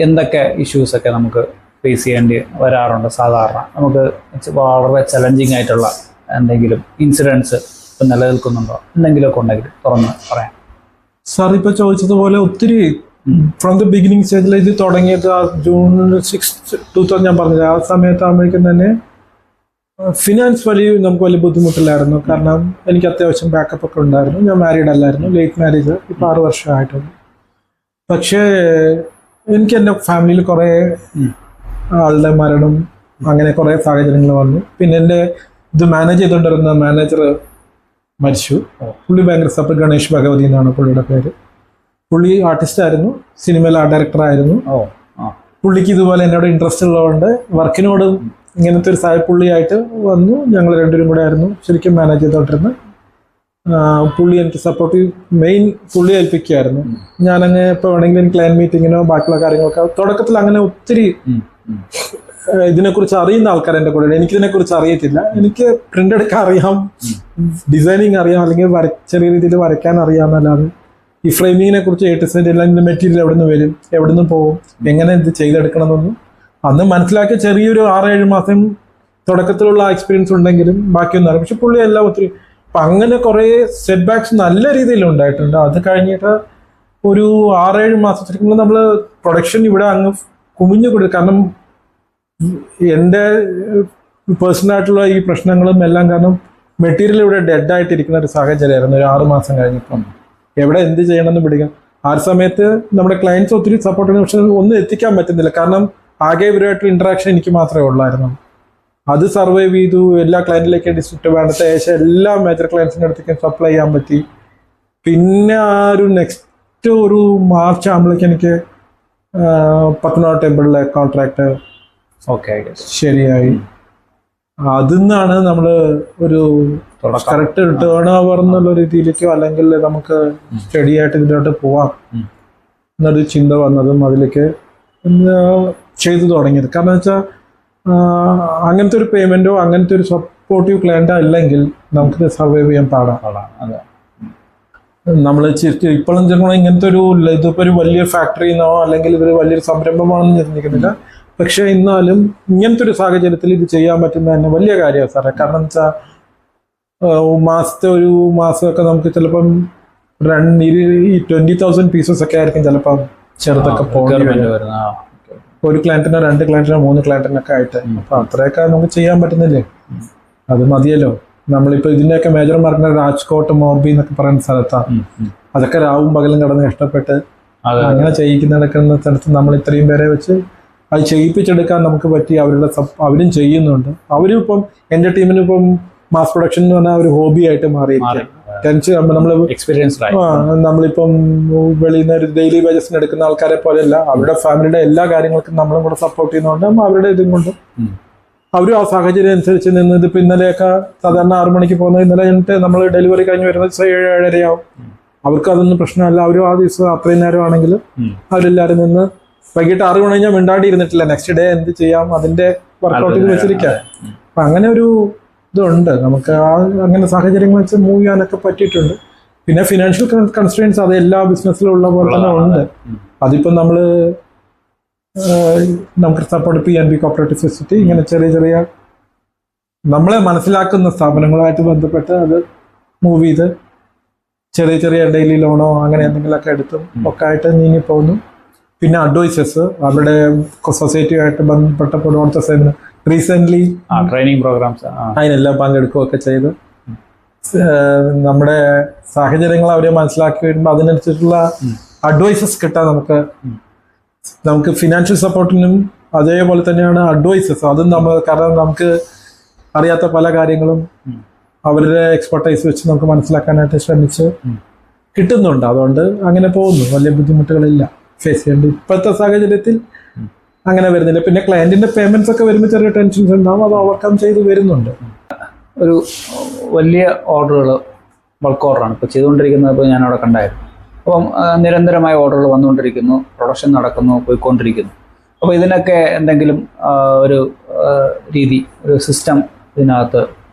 എന്തൊക്കെ ഇഷ്യൂസൊക്കെ നമുക്ക് ഫേസ് ചെയ്യേണ്ടി വരാറുണ്ട് സാധാരണ? നമുക്ക് വളരെ ചലഞ്ചിങ് ആയിട്ടുള്ള എന്തെങ്കിലും ഇൻസിഡൻസ് ഇപ്പം നിലനിൽക്കുന്നുണ്ടോ? എന്തെങ്കിലുമൊക്കെ ഉണ്ടെങ്കിൽ തുറന്ന് പറയാം. സാർ ഇപ്പൊ ചോദിച്ചതുപോലെ ഒത്തിരി ഫ്രം ദ ബിഗിനിങ് സ്റ്റേജിൽ ഇത് തുടങ്ങിയത് June 6, 2000 ഞാൻ പറഞ്ഞത് ആ സമയത്താകുമ്പോഴേക്കും തന്നെ ഫിനാൻസ് നമുക്ക് വലിയ ബുദ്ധിമുട്ടില്ലായിരുന്നു. കാരണം എനിക്ക് അത്യാവശ്യം ബാക്കപ്പ് ഒക്കെ ഉണ്ടായിരുന്നു. ഞാൻ മാരീഡ് അല്ലായിരുന്നു, ലേറ്റ് മാരേജ്, ഇപ്പൊ 6 വർഷമായിട്ടുണ്ട്. പക്ഷേ എനിക്ക് എൻ്റെ ഫാമിലിയിൽ കുറേ ആളുടെ മരണം അങ്ങനെ കുറേ സാഹചര്യങ്ങൾ വന്നു. പിന്നെ എൻ്റെ ഇത് മാനേജ് ചെയ്തുകൊണ്ടിരുന്ന മാനേജർ മരിച്ചു. പുള്ളി ഭയങ്കര സപ്പോർട്ട്, ഗണേഷ് ഭഗവതി എന്നാണ് പുള്ളിയുടെ പേര്. പുള്ളി ആർട്ടിസ്റ്റ് ആയിരുന്നു, സിനിമയിൽ ആർട്ട് ഡയറക്ടർ ആയിരുന്നു. പുള്ളിക്ക് ഇതുപോലെ എന്നോട് ഇൻട്രസ്റ്റ് ഉള്ളതുകൊണ്ട് വർക്കിനോട് ഇങ്ങനത്തെ ഒരു പുള്ളിയായിട്ട് വന്നു. ഞങ്ങൾ രണ്ടുപേരും കൂടെ ആയിരുന്നു ശരിക്കും മാനേജ് ചെയ്തോണ്ടിരുന്നത്. പുള്ളി എനിക്ക് സപ്പോർട്ട് മെയിൻ പുള്ളി ഏൽപ്പിക്കുകയായിരുന്നു. ഞാനങ്ങനെ ഇപ്പോൾ വേണമെങ്കിലും ക്ലയന്റ് മീറ്റിങ്ങിനോ ബാക്കിയുള്ള കാര്യങ്ങളൊക്കെ തുടക്കത്തിൽ അങ്ങനെ ഒത്തിരി ഇതിനെക്കുറിച്ച് അറിയുന്ന ആൾക്കാർ എൻ്റെ കൂടെ. എനിക്കിതിനെക്കുറിച്ച് അറിയത്തില്ല. എനിക്ക് പ്രിന്റ് എടുക്കാൻ അറിയാം, ഡിസൈനിങ് അറിയാം, അല്ലെങ്കിൽ ചെറിയ രീതിയിൽ വരയ്ക്കാൻ അറിയാമെന്നല്ലാതെ ഈ ഫ്രെയിമിങ്ങിനെ കുറിച്ച് എല്ലാം മെറ്റീരിയൽ എവിടെ നിന്ന് വരും, എവിടെ നിന്ന് പോകും, എങ്ങനെ ഇത് ചെയ്തെടുക്കണമെന്നൊന്നും അന്ന് മനസ്സിലാക്കിയ ചെറിയൊരു 6-7 മാസം തുടക്കത്തിലുള്ള എക്സ്പീരിയൻസ് ഉണ്ടെങ്കിലും ബാക്കിയൊന്നും അറിയാം. പക്ഷെ പുള്ളി എല്ലാം ഒത്തിരി അപ്പം അങ്ങനെ കുറേ സെറ്റ് ബാക്സ് നല്ല രീതിയിൽ ഉണ്ടായിട്ടുണ്ട്. അത് കഴിഞ്ഞിട്ട് ഒരു 6-7 മാസത്തിലേക്ക് നമ്മൾ പ്രൊഡക്ഷൻ ഇവിടെ അങ്ങ് കുമിഞ്ഞു കൊടുക്കും. കാരണം എൻ്റെ പേഴ്സണലായിട്ടുള്ള ഈ പ്രശ്നങ്ങളും എല്ലാം കാരണം മെറ്റീരിയൽ ഇവിടെ ഡെഡായിട്ടിരിക്കുന്ന ഒരു സാഹചര്യമായിരുന്നു. ഒരു 6 മാസം കഴിഞ്ഞപ്പം എവിടെ എന്ത് ചെയ്യണമെന്ന് പിടിക്കാം. ആ സമയത്ത് നമ്മുടെ ക്ലയൻസ് ഒത്തിരി സപ്പോർട്ട് ചെയ്യുന്നു. പക്ഷെ ഒന്നും എത്തിക്കാൻ പറ്റുന്നില്ല. കാരണം ആകെ ഇവരുമായിട്ട് ഇന്ററാക്ഷൻ എനിക്ക് മാത്രമേ ഉള്ളായിരുന്നു. അത് സർവൈവ് ചെയ്തു. എല്ലാ ക്ലയന്റിലേക്കും ഡിസ്ട്രിക്ട് വേണ്ടത്തെ ഏകദേശം എല്ലാ മേജർ ക്ലയൻസിൻ്റെ അടുത്തേക്കും സപ്ലൈ ചെയ്യാൻ പറ്റി. പിന്നെ ആ ഒരു നെക്സ്റ്റ് കറക്റ്റ് ഒരു മാർച്ച് ആകുമ്പോഴേക്ക് എനിക്ക് പത്മനാഭ ടെമ്പിളിലെ കോൺട്രാക്ട് ഓക്കെ ശരിയായി. അതിന്നാണ് നമ്മൾ ഒരു കറക്റ്റ് ടേൺ ഓവർ എന്നുള്ള രീതിയിലേക്കോ അല്ലെങ്കിൽ നമുക്ക് സ്റ്റഡി ആയിട്ട് ഇതിലോട്ട് പോവാം എന്നൊരു ചിന്ത വന്നതും അതിലേക്ക് ചെയ്തു തുടങ്ങിയത്. കാരണം വെച്ചാൽ അങ്ങനത്തെ ഒരു പേയ്മെന്റോ അങ്ങനത്തെ ഒരു സപ്പോർട്ടീവ് ക്ലയന്റോ ഇല്ലെങ്കിൽ നമുക്കിത് സർവൈവ് ചെയ്യാൻ പാടാണ്. നമ്മൾ ഇപ്പോഴും ഇങ്ങനത്തെ ഒരു ഇതിപ്പോ ഒരു വലിയ ഫാക്ടറിന്നോ അല്ലെങ്കിൽ ഇതൊരു വലിയൊരു സംരംഭമാണെന്ന് ചിന്തിക്കുന്നില്ല. പക്ഷെ എന്നാലും ഇങ്ങനത്തെ ഒരു സാഹചര്യത്തിൽ ഇത് ചെയ്യാൻ പറ്റുന്ന തന്നെ വലിയ കാര്യമാണ് സാറേ. കാരണം വെച്ചാൽ ഒരു മാസമൊക്കെ നമുക്ക് ചിലപ്പം 20,000 പീസസ് ഒക്കെ ആയിരിക്കും ചിലപ്പം ചെറുതൊക്കെ പോകേണ്ടി വരും. ഒരു ക്ലയന്റിനോ 2 ക്ലയന്റിനോ 3 ക്ലയന്റിനൊക്കെ ആയിട്ട്. അപ്പൊ അത്രയൊക്കെ നമുക്ക് ചെയ്യാൻ പറ്റുന്നില്ലേ, അത് മതിയല്ലോ. നമ്മളിപ്പോ ഇതിന്റെയൊക്കെ മേജർ മാർക്കറ്റ് രാജ്കോട്ട്, മോർബി എന്നൊക്കെ പറയുന്ന സ്ഥലത്താണ്. അതൊക്കെ രാവും പകലും കിടന്ന് കഷ്ടപ്പെട്ട് അങ്ങനെ ചെയ്യിക്കുന്ന സ്ഥലത്ത് നമ്മൾ ഇത്രയും പേരെ വെച്ച് അത് ചെയ്യിപ്പിച്ചെടുക്കാൻ നമുക്ക് പറ്റി. അവരും ചെയ്യുന്നുണ്ട്. അവരും ഇപ്പം എന്റെ ടീമിന് ഇപ്പം മാസ് പ്രൊഡക്ഷൻ എന്ന് പറഞ്ഞാൽ ഒരു ഹോബി ആയിട്ട് മാറിയിരിക്കുകയാണ്. നമ്മളിപ്പം വെളിയിൽ നിന്ന് ഒരു ഡെയിലി വേജസിന് എടുക്കുന്ന ആൾക്കാരെ പോലെയല്ല, അവരുടെ ഫാമിലിയുടെ എല്ലാ കാര്യങ്ങൾക്കും നമ്മളും കൂടെ സപ്പോർട്ട് ചെയ്യുന്നതുകൊണ്ട് അവരുടെ ഇതും കൊണ്ട് അവരും ആ സാഹചര്യം അനുസരിച്ച് നിന്ന്. ഇതിപ്പോ ഇന്നലെയൊക്കെ സാധാരണ 6 മണിക്ക് പോകുന്നത് ഇന്നലെ കഴിഞ്ഞിട്ട് നമ്മൾ ഡെലിവറി കഴിഞ്ഞ് വരുന്നത് 7-7:30 ആവും. അവർക്ക് അതൊന്നും പ്രശ്നമല്ല. അവരും ആ ദിവസം അത്രയും നേരം ആണെങ്കിലും അവരെല്ലാവരും നിന്ന് വൈകിട്ട് 6 മണി കഴിഞ്ഞാൽ മിണ്ടാണ്ടി ഇരുന്നിട്ടില്ല. നെക്സ്റ്റ് ഡേ എന്ത് ചെയ്യാം അതിന്റെ വർക്കൗട്ടിൽ വെച്ചിരിക്കാം. അപ്പൊ അങ്ങനെ ഒരു ഇതുണ്ട് നമുക്ക്. അങ്ങനെ സാഹചര്യങ്ങൾ വെച്ച് മൂവ് ചെയ്യാനൊക്കെ പറ്റിയിട്ടുണ്ട്. പിന്നെ ഫിനാൻഷ്യൽ കൺസ്ട്രെയിൻസ് അത് എല്ലാ ബിസിനസ്സിലും ഉള്ള പോലെ തന്നെ ഉണ്ട്. അതിപ്പോ നമുക്ക് സപ്പോർട്ട് PNB കോപ്പറേറ്റീവ് സൊസൈറ്റി ഇങ്ങനെ ചെറിയ നമ്മളെ മനസ്സിലാക്കുന്ന സ്ഥാപനങ്ങളുമായിട്ട് ബന്ധപ്പെട്ട് അത് മൂവ് ചെയ്ത് ചെറിയ ഡെയിലി ലോണോ അങ്ങനെ എന്തെങ്കിലുമൊക്കെ എടുത്തും ഒക്കെ ആയിട്ട് നീങ്ങി പോകുന്നു. പിന്നെ അഡ്വൈസേഴ്സ് അവരുടെ സൊസൈറ്റിയുമായിട്ട് ബന്ധപ്പെട്ട കൊടുത്ത സേവനം റീസെന്റ് ട്രെയിനിങ് പ്രോഗ്രാംസ് അതിനെല്ലാം പങ്കെടുക്കുകയൊക്കെ ചെയ്ത് നമ്മുടെ സാഹചര്യങ്ങൾ അവരെ മനസ്സിലാക്കി വരുമ്പോൾ അതിനനുസരിച്ചുള്ള അഡ്വൈസസ് കിട്ടാൻ നമുക്ക് ഫിനാൻഷ്യൽ സപ്പോർട്ടിനും അതേപോലെ തന്നെയാണ് അഡ്വൈസസ്. അതും കാരണം നമുക്ക് അറിയാത്ത പല കാര്യങ്ങളും അവരുടെ എക്സ്പെർട്ടൈസ് വെച്ച് നമുക്ക് മനസ്സിലാക്കാനായിട്ട് ശ്രമിച്ച് കിട്ടുന്നുണ്ട്. അതുകൊണ്ട് അങ്ങനെ പോകുന്നു. വലിയ ബുദ്ധിമുട്ടുകളില്ല ഫേസ് ചെയ്യേണ്ടി ഇപ്പോഴത്തെ സാഹചര്യത്തിൽ അങ്ങനെ വരുന്നില്ല. പിന്നെ ക്ലയന്റിന്റെ പേയ്മെന്റ്സ് ഒക്കെ വരുമ്പോൾ ചെറിയ ടെൻഷൻസ് ഉണ്ടാവും. അത് ഓവർകം ചെയ്ത് വരുന്നുണ്ട്. ഒരു വലിയ ഓർഡറുകൾ ബൾക്ക് ഓർഡറാണ് ഇപ്പോൾ ചെയ്തുകൊണ്ടിരിക്കുന്നത്. ഇപ്പോൾ ഞാനവിടെ കണ്ടായിരുന്നു. അപ്പം നിരന്തരമായ ഓർഡറുകൾ വന്നുകൊണ്ടിരിക്കുന്നു, പ്രൊഡക്ഷൻ നടക്കുന്നു, പോയിക്കൊണ്ടിരിക്കുന്നു. അപ്പോൾ ഇതിനൊക്കെ എന്തെങ്കിലും ഒരു രീതി, ഒരു സിസ്റ്റം ഇതിനകത്ത്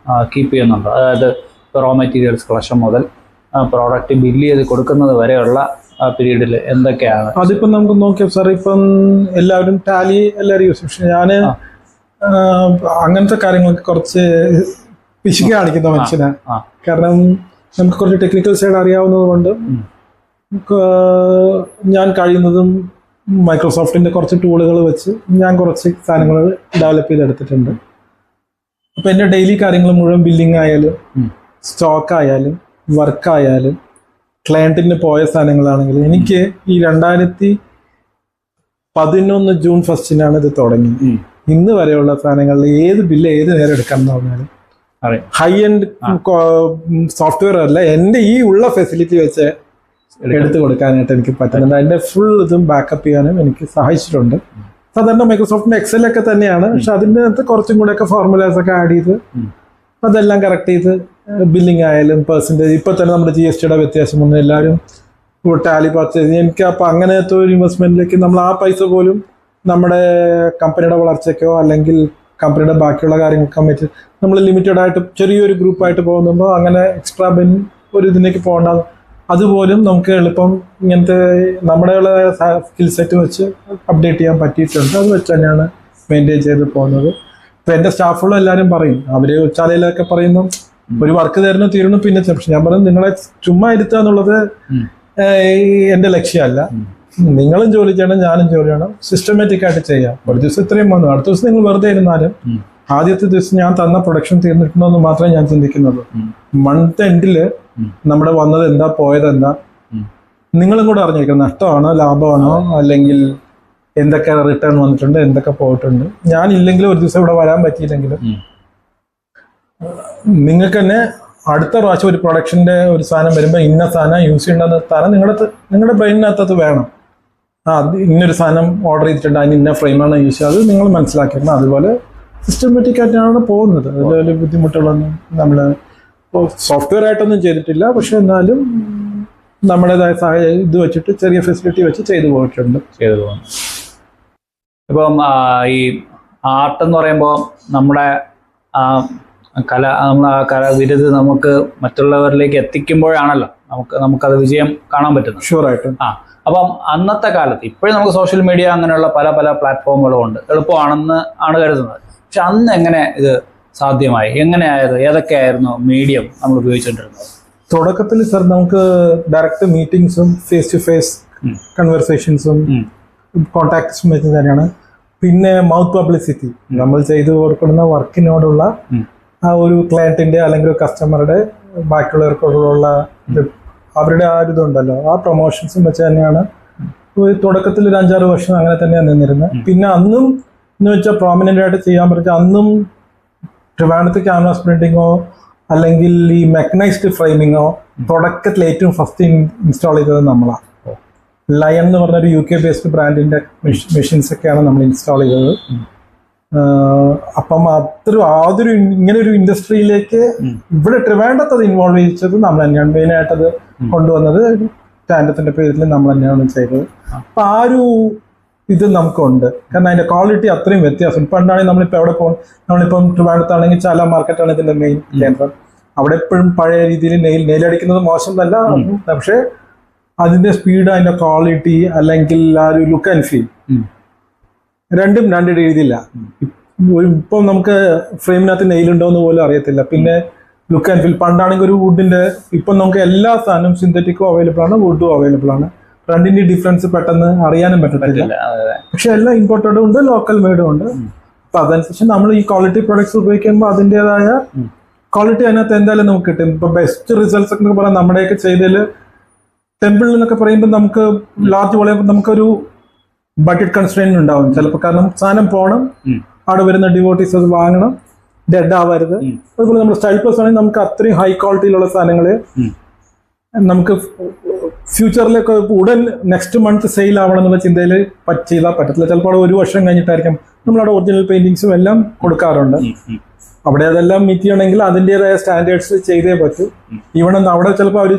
കീപ്പ് ചെയ്യുന്നുണ്ടോ? അതായത് റോ മെറ്റീരിയൽസ് കളക്ഷൻ മുതൽ പ്രോഡക്റ്റ് ബില്ല് ചെയ്ത് കൊടുക്കുന്നത് വരെയുള്ള പീരീഡിൽ എന്തൊക്കെയാണ്? അതിപ്പം നമുക്ക് നോക്കിയാൽ സാർ, ഇപ്പം എല്ലാവരും ടാലി എല്ലാവരും യൂസ്. പക്ഷെ ഞാൻ അങ്ങനത്തെ കാര്യങ്ങൾക്ക് കുറച്ച് പിശുക്ക് കാണിക്കുന്ന മനുഷ്യനാണ്. കാരണം നമുക്ക് കുറച്ച് ടെക്നിക്കൽ സൈഡ് അറിയാവുന്നത് കൊണ്ട് ഞാൻ കഴിയുന്നതും മൈക്രോസോഫ്റ്റിന്റെ കുറച്ച് ടൂളുകൾ വെച്ച് ഞാൻ കുറച്ച് സാധനങ്ങൾ ഡെവലപ്പ് ചെയ്തെടുത്തിട്ടുണ്ട്. അപ്പൊ എന്റെ ഡെയിലി കാര്യങ്ങൾ മുഴുവൻ ബില്ലിംഗ് ആയാലും സ്റ്റോക്ക് ആയാലും വർക്കായാലും ക്ലയന്റിന് പോയ സാധനങ്ങളാണെങ്കിലും എനിക്ക് ഈ 2011 ജൂൺ 1 ഇത് തുടങ്ങി. ഇന്ന് വരെയുള്ള സാധനങ്ങളിൽ ഏത് ബില്ല് ഏത് നേരം എടുക്കണം എന്ന് പറഞ്ഞാലും ഹൈ എൻഡ് സോഫ്റ്റ്വെയർ അല്ല, എന്റെ ഈ ഉള്ള ഫെസിലിറ്റി വെച്ച് എടുത്തു കൊടുക്കാനായിട്ട് എനിക്ക് പറ്റുന്നുണ്ട്. അതിന്റെ ഫുൾ ഇതും ബാക്കപ്പ് ചെയ്യാനും എനിക്ക് സഹായിച്ചിട്ടുണ്ട്. സാധാരണ മൈക്രോസോഫ്റ്റിന്റെ എക്സലൊക്കെ തന്നെയാണ്, പക്ഷെ അതിൻ്റെ അകത്ത് കുറച്ചും കൂടെ ഒക്കെ ഫോർമുലാസ് ഒക്കെ ആഡ് ചെയ്ത് അതെല്ലാം കറക്റ്റ് ചെയ്ത് ബില്ലിംഗ് ആയാലും പെർസെൻറ്റേജ് ഇപ്പൊ തന്നെ നമ്മുടെ GSTയുടെ വ്യത്യാസമൊന്നും എല്ലാവരും ടാലി പർച്ചേസ്. എനിക്ക് അപ്പൊ അങ്ങനത്തെ ഒരു ഇൻവെസ്റ്റ്മെന്റിലേക്ക് നമ്മൾ ആ പൈസ പോലും നമ്മുടെ കമ്പനിയുടെ വളർച്ചയ്ക്കോ അല്ലെങ്കിൽ കമ്പനിയുടെ ബാക്കിയുള്ള കാര്യങ്ങൾക്കോ പറ്റി നമ്മൾ ലിമിറ്റഡ് ആയിട്ട് ചെറിയൊരു ഗ്രൂപ്പായിട്ട് പോകുമ്പോൾ അങ്ങനെ എക്സ്ട്രാ ഒരു ഇതിലേക്ക് പോകേണ്ട. അതുപോലും നമുക്ക് എളുപ്പം ഇങ്ങനത്തെ നമ്മുടെ സ്കിൽ സെറ്റ് വെച്ച് അപ്ഡേറ്റ് ചെയ്യാൻ പറ്റിയിട്ടുണ്ട്. അത് വെച്ച് തന്നെയാണ് മെയിൻറ്റെയിൻ ചെയ്ത് പോകുന്നത്. ഇപ്പൊ എന്റെ സ്റ്റാഫുകളും എല്ലാവരും പറയും, അവര് ഉച്ചാലയിലൊക്കെ പറയുന്നു ഒരു വർക്ക് തീരുന്നു പിന്നെ. പക്ഷെ ഞാൻ പറഞ്ഞു, നിങ്ങളെ ചുമ്മാ ഇരുത്തുക എന്നുള്ളത് എന്റെ ലക്ഷ്യമല്ല. നിങ്ങളും ജോലി ചെയ്യണം, ഞാനും ജോലി ചെയ്യണം, സിസ്റ്റമാറ്റിക് ആയിട്ട് ചെയ്യാം. ഒരു ദിവസം ഇത്രയും വന്നു, അടുത്ത ദിവസം നിങ്ങൾ വെറുതെ ഇരുന്നാലും ആദ്യത്തെ ദിവസം ഞാൻ തന്ന പ്രൊഡക്ഷൻ തീർന്നിട്ടുണ്ടോ എന്ന് മാത്രമേ ഞാൻ ചിന്തിക്കുന്നുള്ളൂ. മന്ത് എൻഡില് നമ്മുടെ വന്നത് എന്താ പോയത് എന്താ നിങ്ങളും കൂടെ അറിഞ്ഞിരിക്കണം. നഷ്ടമാണോ ലാഭമാണോ അല്ലെങ്കിൽ എന്തൊക്കെ റിട്ടേൺ വന്നിട്ടുണ്ട് എന്തൊക്കെ പോയിട്ടുണ്ട്. ഞാൻ ഇല്ലെങ്കിലും ഒരു ദിവസം ഇവിടെ വരാൻ പറ്റിയില്ലെങ്കിലും നിങ്ങൾക്ക് തന്നെ അടുത്ത പ്രാവശ്യം ഒരു പ്രൊഡക്ഷന്റെ ഒരു സാധനം വരുമ്പോൾ ഇന്ന സാധനം യൂസ് ചെയ്യേണ്ടെന്ന സാധനം നിങ്ങളുടെ ബ്രെയിനിനകത്തത് വേണം. അത് ഇന്നൊരു സാധനം ഓർഡർ ചെയ്തിട്ടുണ്ട്, അതിന് ഇന്ന ഫ്രെയിമാണ് യൂസ് ചെയ്യുക, അത് നിങ്ങൾ മനസ്സിലാക്കിയിരുന്നു. അതുപോലെ സിസ്റ്റമാറ്റിക് ആയിട്ടാണ് പോകുന്നത്. അതിൽ വലിയ ബുദ്ധിമുട്ടുകളൊന്നും നമ്മൾ സോഫ്റ്റ്വെയർ ആയിട്ടൊന്നും ചെയ്തിട്ടില്ല. പക്ഷെ എന്നാലും നമ്മുടേതായ സാഹചര്യം ഇത് വെച്ചിട്ട് ചെറിയ ഫെസിലിറ്റി വെച്ച് ചെയ്തു പോകുന്നു. ഇപ്പം ഈ ആർട്ട് എന്ന് പറയുമ്പോൾ നമ്മുടെ നമ്മൾ ആ കലാവിരുത് നമുക്ക് മറ്റുള്ളവരിലേക്ക് എത്തിക്കുമ്പോഴാണല്ലോ നമുക്കത് വിജയം കാണാൻ പറ്റുന്നത്. ഷുവറായിട്ടും. അപ്പം അന്നത്തെ കാലത്ത് ഇപ്പോഴും നമുക്ക് സോഷ്യൽ മീഡിയ അങ്ങനെയുള്ള പല പല പ്ലാറ്റ്ഫോമുകളും ഉണ്ട്, എളുപ്പമാണെന്ന് ആണ് കരുതുന്നത്. പക്ഷെ അന്ന് എങ്ങനെ ഇത് സാധ്യമായി? എങ്ങനെയായത്? ഏതൊക്കെയായിരുന്നു മീഡിയം നമ്മൾ ഉപയോഗിച്ചുകൊണ്ടിരുന്നത്? തുടക്കത്തിൽ സർ നമുക്ക് ഡയറക്റ്റ് മീറ്റിംഗ്സും ഫേസ് ടു ഫേസ് കൺവെർസേഷൻസും കോൺടാക്ട്സും വെച്ച് തന്നെയാണ്. പിന്നെ മൗത്ത് പബ്ലിസിറ്റി, നമ്മൾ ചെയ്തു കൊടുക്കുന്ന വർക്കിനോടുള്ള ആ ഒരു ക്ലയന്റിന്റെ അല്ലെങ്കിൽ ഒരു കസ്റ്റമറുടെ ബാക്കിയുള്ളവർക്കുള്ള അവരുടെ ആ ഒരു ഇതുണ്ടല്ലോ, ആ പ്രൊമോഷൻസും വെച്ച് തന്നെയാണ് തുടക്കത്തിൽ ഒരു 5-6 വർഷം അങ്ങനെ തന്നെയാണ് നിന്നിരുന്നത്. പിന്നെ അന്നും എന്ന് വെച്ചാൽ പ്രോമിനന്റ് ആയിട്ട് ചെയ്യാൻ പറ്റുക, അന്നും ട്രിവാൻഡ്രത്ത് ക്യാൻവാസ് പ്രിന്റിങ്ങോ അല്ലെങ്കിൽ ഈ മെക്കനൈസ്ഡ് ഫ്രെയിമിങ്ങോ തുടക്കത്തിൽ ഏറ്റവും ഫസ്റ്റ് ഇൻസ്റ്റാൾ ചെയ്തത് നമ്മളാണ്. ലയൺ എന്ന് പറഞ്ഞൊരു UK ബേസ്ഡ് ബ്രാൻഡിന്റെ മെഷീൻസ് ഒക്കെയാണ് നമ്മൾ ഇൻസ്റ്റാൾ ചെയ്തത്. അപ്പം അതൊരു ഇങ്ങനെ ഒരു ഇൻഡസ്ട്രിയിലേക്ക് ഇവിടെ ട്രിവാൻഡ്രത്ത് അത് ഇൻവോൾവ് ചെയ്യിച്ചത് നമ്മൾ തന്നെയാണ്. മെയിനായിട്ട് അത് കൊണ്ടുവന്നത് ടാൻഡത്തിന്റെ പേരിൽ നമ്മൾ തന്നെയാണ് ചെയ്തത്. അപ്പൊ ആ ഒരു ഇത് നമുക്കുണ്ട്. കാരണം അതിന്റെ ക്വാളിറ്റി അത്രയും വ്യത്യാസം. പണ്ടാണെങ്കിൽ നമ്മളിപ്പോൾ എവിടെ പോകും, നമ്മളിപ്പം ട്രിവാൻഡ്രത്താണെങ്കിൽ ചാല മാർക്കറ്റാണ് ഇതിന്റെ മെയിൻ കേന്ദ്രം. അവിടെ എപ്പോഴും പഴയ രീതിയിൽ നെയിലടിക്കുന്നത് മോശമല്ല, പക്ഷെ അതിന്റെ സ്പീഡ്, അതിന്റെ ക്വാളിറ്റി അല്ലെങ്കിൽ ആ ഒരു ലുക്ക് ആൻഡ് ഫീൽ രണ്ടും രണ്ട് രീതിയില്ല. ഇപ്പം നമുക്ക് ഫ്രെയിമിനകത്ത് നെയിലുണ്ടോ എന്ന് പോലും അറിയത്തില്ല. പിന്നെ ലുക്ക് ആൻഡ് ഫീൽ പണ്ടാണെങ്കിൽ ഒരു വുഡിന്റെ, ഇപ്പം നമുക്ക് എല്ലാ സാധനവും സിന്തറ്റിക്കും അവൈലബിൾ ആണ്, വുഡും അവൈലബിൾ ആണ്. രണ്ടിന്റെ ഡിഫറൻസ് പെട്ടെന്ന് അറിയാനും പറ്റത്തില്ല. പക്ഷെ എല്ലാം ഇമ്പോർട്ടഡും ഉണ്ട്, ലോക്കൽ മെയ്ഡും ഉണ്ട്. അപ്പൊ അതനുസരിച്ച് നമ്മൾ ഈ ക്വാളിറ്റി പ്രൊഡക്ട്സ് ഉപയോഗിക്കുമ്പോൾ അതിൻ്റെതായ ക്വാളിറ്റി അതിനകത്ത് എന്തായാലും നമുക്ക് കിട്ടും. ഇപ്പൊ ബെസ്റ്റ് റിസൾട്ട്സ് ഒക്കെ പറയാം നമ്മുടെയൊക്കെ ചെയ്തതിൽ ടെമ്പിൾ എന്നൊക്കെ പറയുമ്പോൾ നമുക്ക് ലാർജ് വോളിയം നമുക്കൊരു ബഡ്ജറ്റ് കൺസ്ട്രെയിൻ ഉണ്ടാവും ചിലപ്പോൾ. കാരണം സാധനം പോകണം, അവിടെ വരുന്ന ഡിവോട്ടീസ് അത് വാങ്ങണം, ഡെഡ് ആവരുത്. അതുപോലെ നമ്മൾ സ്റ്റൈൽ പ്ലസ് ആണെങ്കിൽ നമുക്ക് അത്രയും ഹൈ ക്വാളിറ്റിയിലുള്ള സാധനങ്ങൾ നമുക്ക് ഫ്യൂച്ചറിലേക്ക് ഉടൻ നെക്സ്റ്റ് മന്ത് സെയിൽ ആവണം എന്നുള്ള ചിന്തയിൽ ചെയ്താൽ പറ്റത്തില്ല. ചിലപ്പോൾ അവിടെ 1 വർഷം കഴിഞ്ഞിട്ടായിരിക്കും നമ്മളവിടെ ഒറിജിനൽ പെയിന്റിങ്സും എല്ലാം കൊടുക്കാറുണ്ട്. അവിടെ അതെല്ലാം മീറ്റ് ചെയ്യണമെങ്കിൽ അതിൻ്റെതായ സ്റ്റാൻഡേർഡ്സ് ചെയ്തേ പറ്റൂ. ഈവൺ അവിടെ ചിലപ്പോൾ അവർ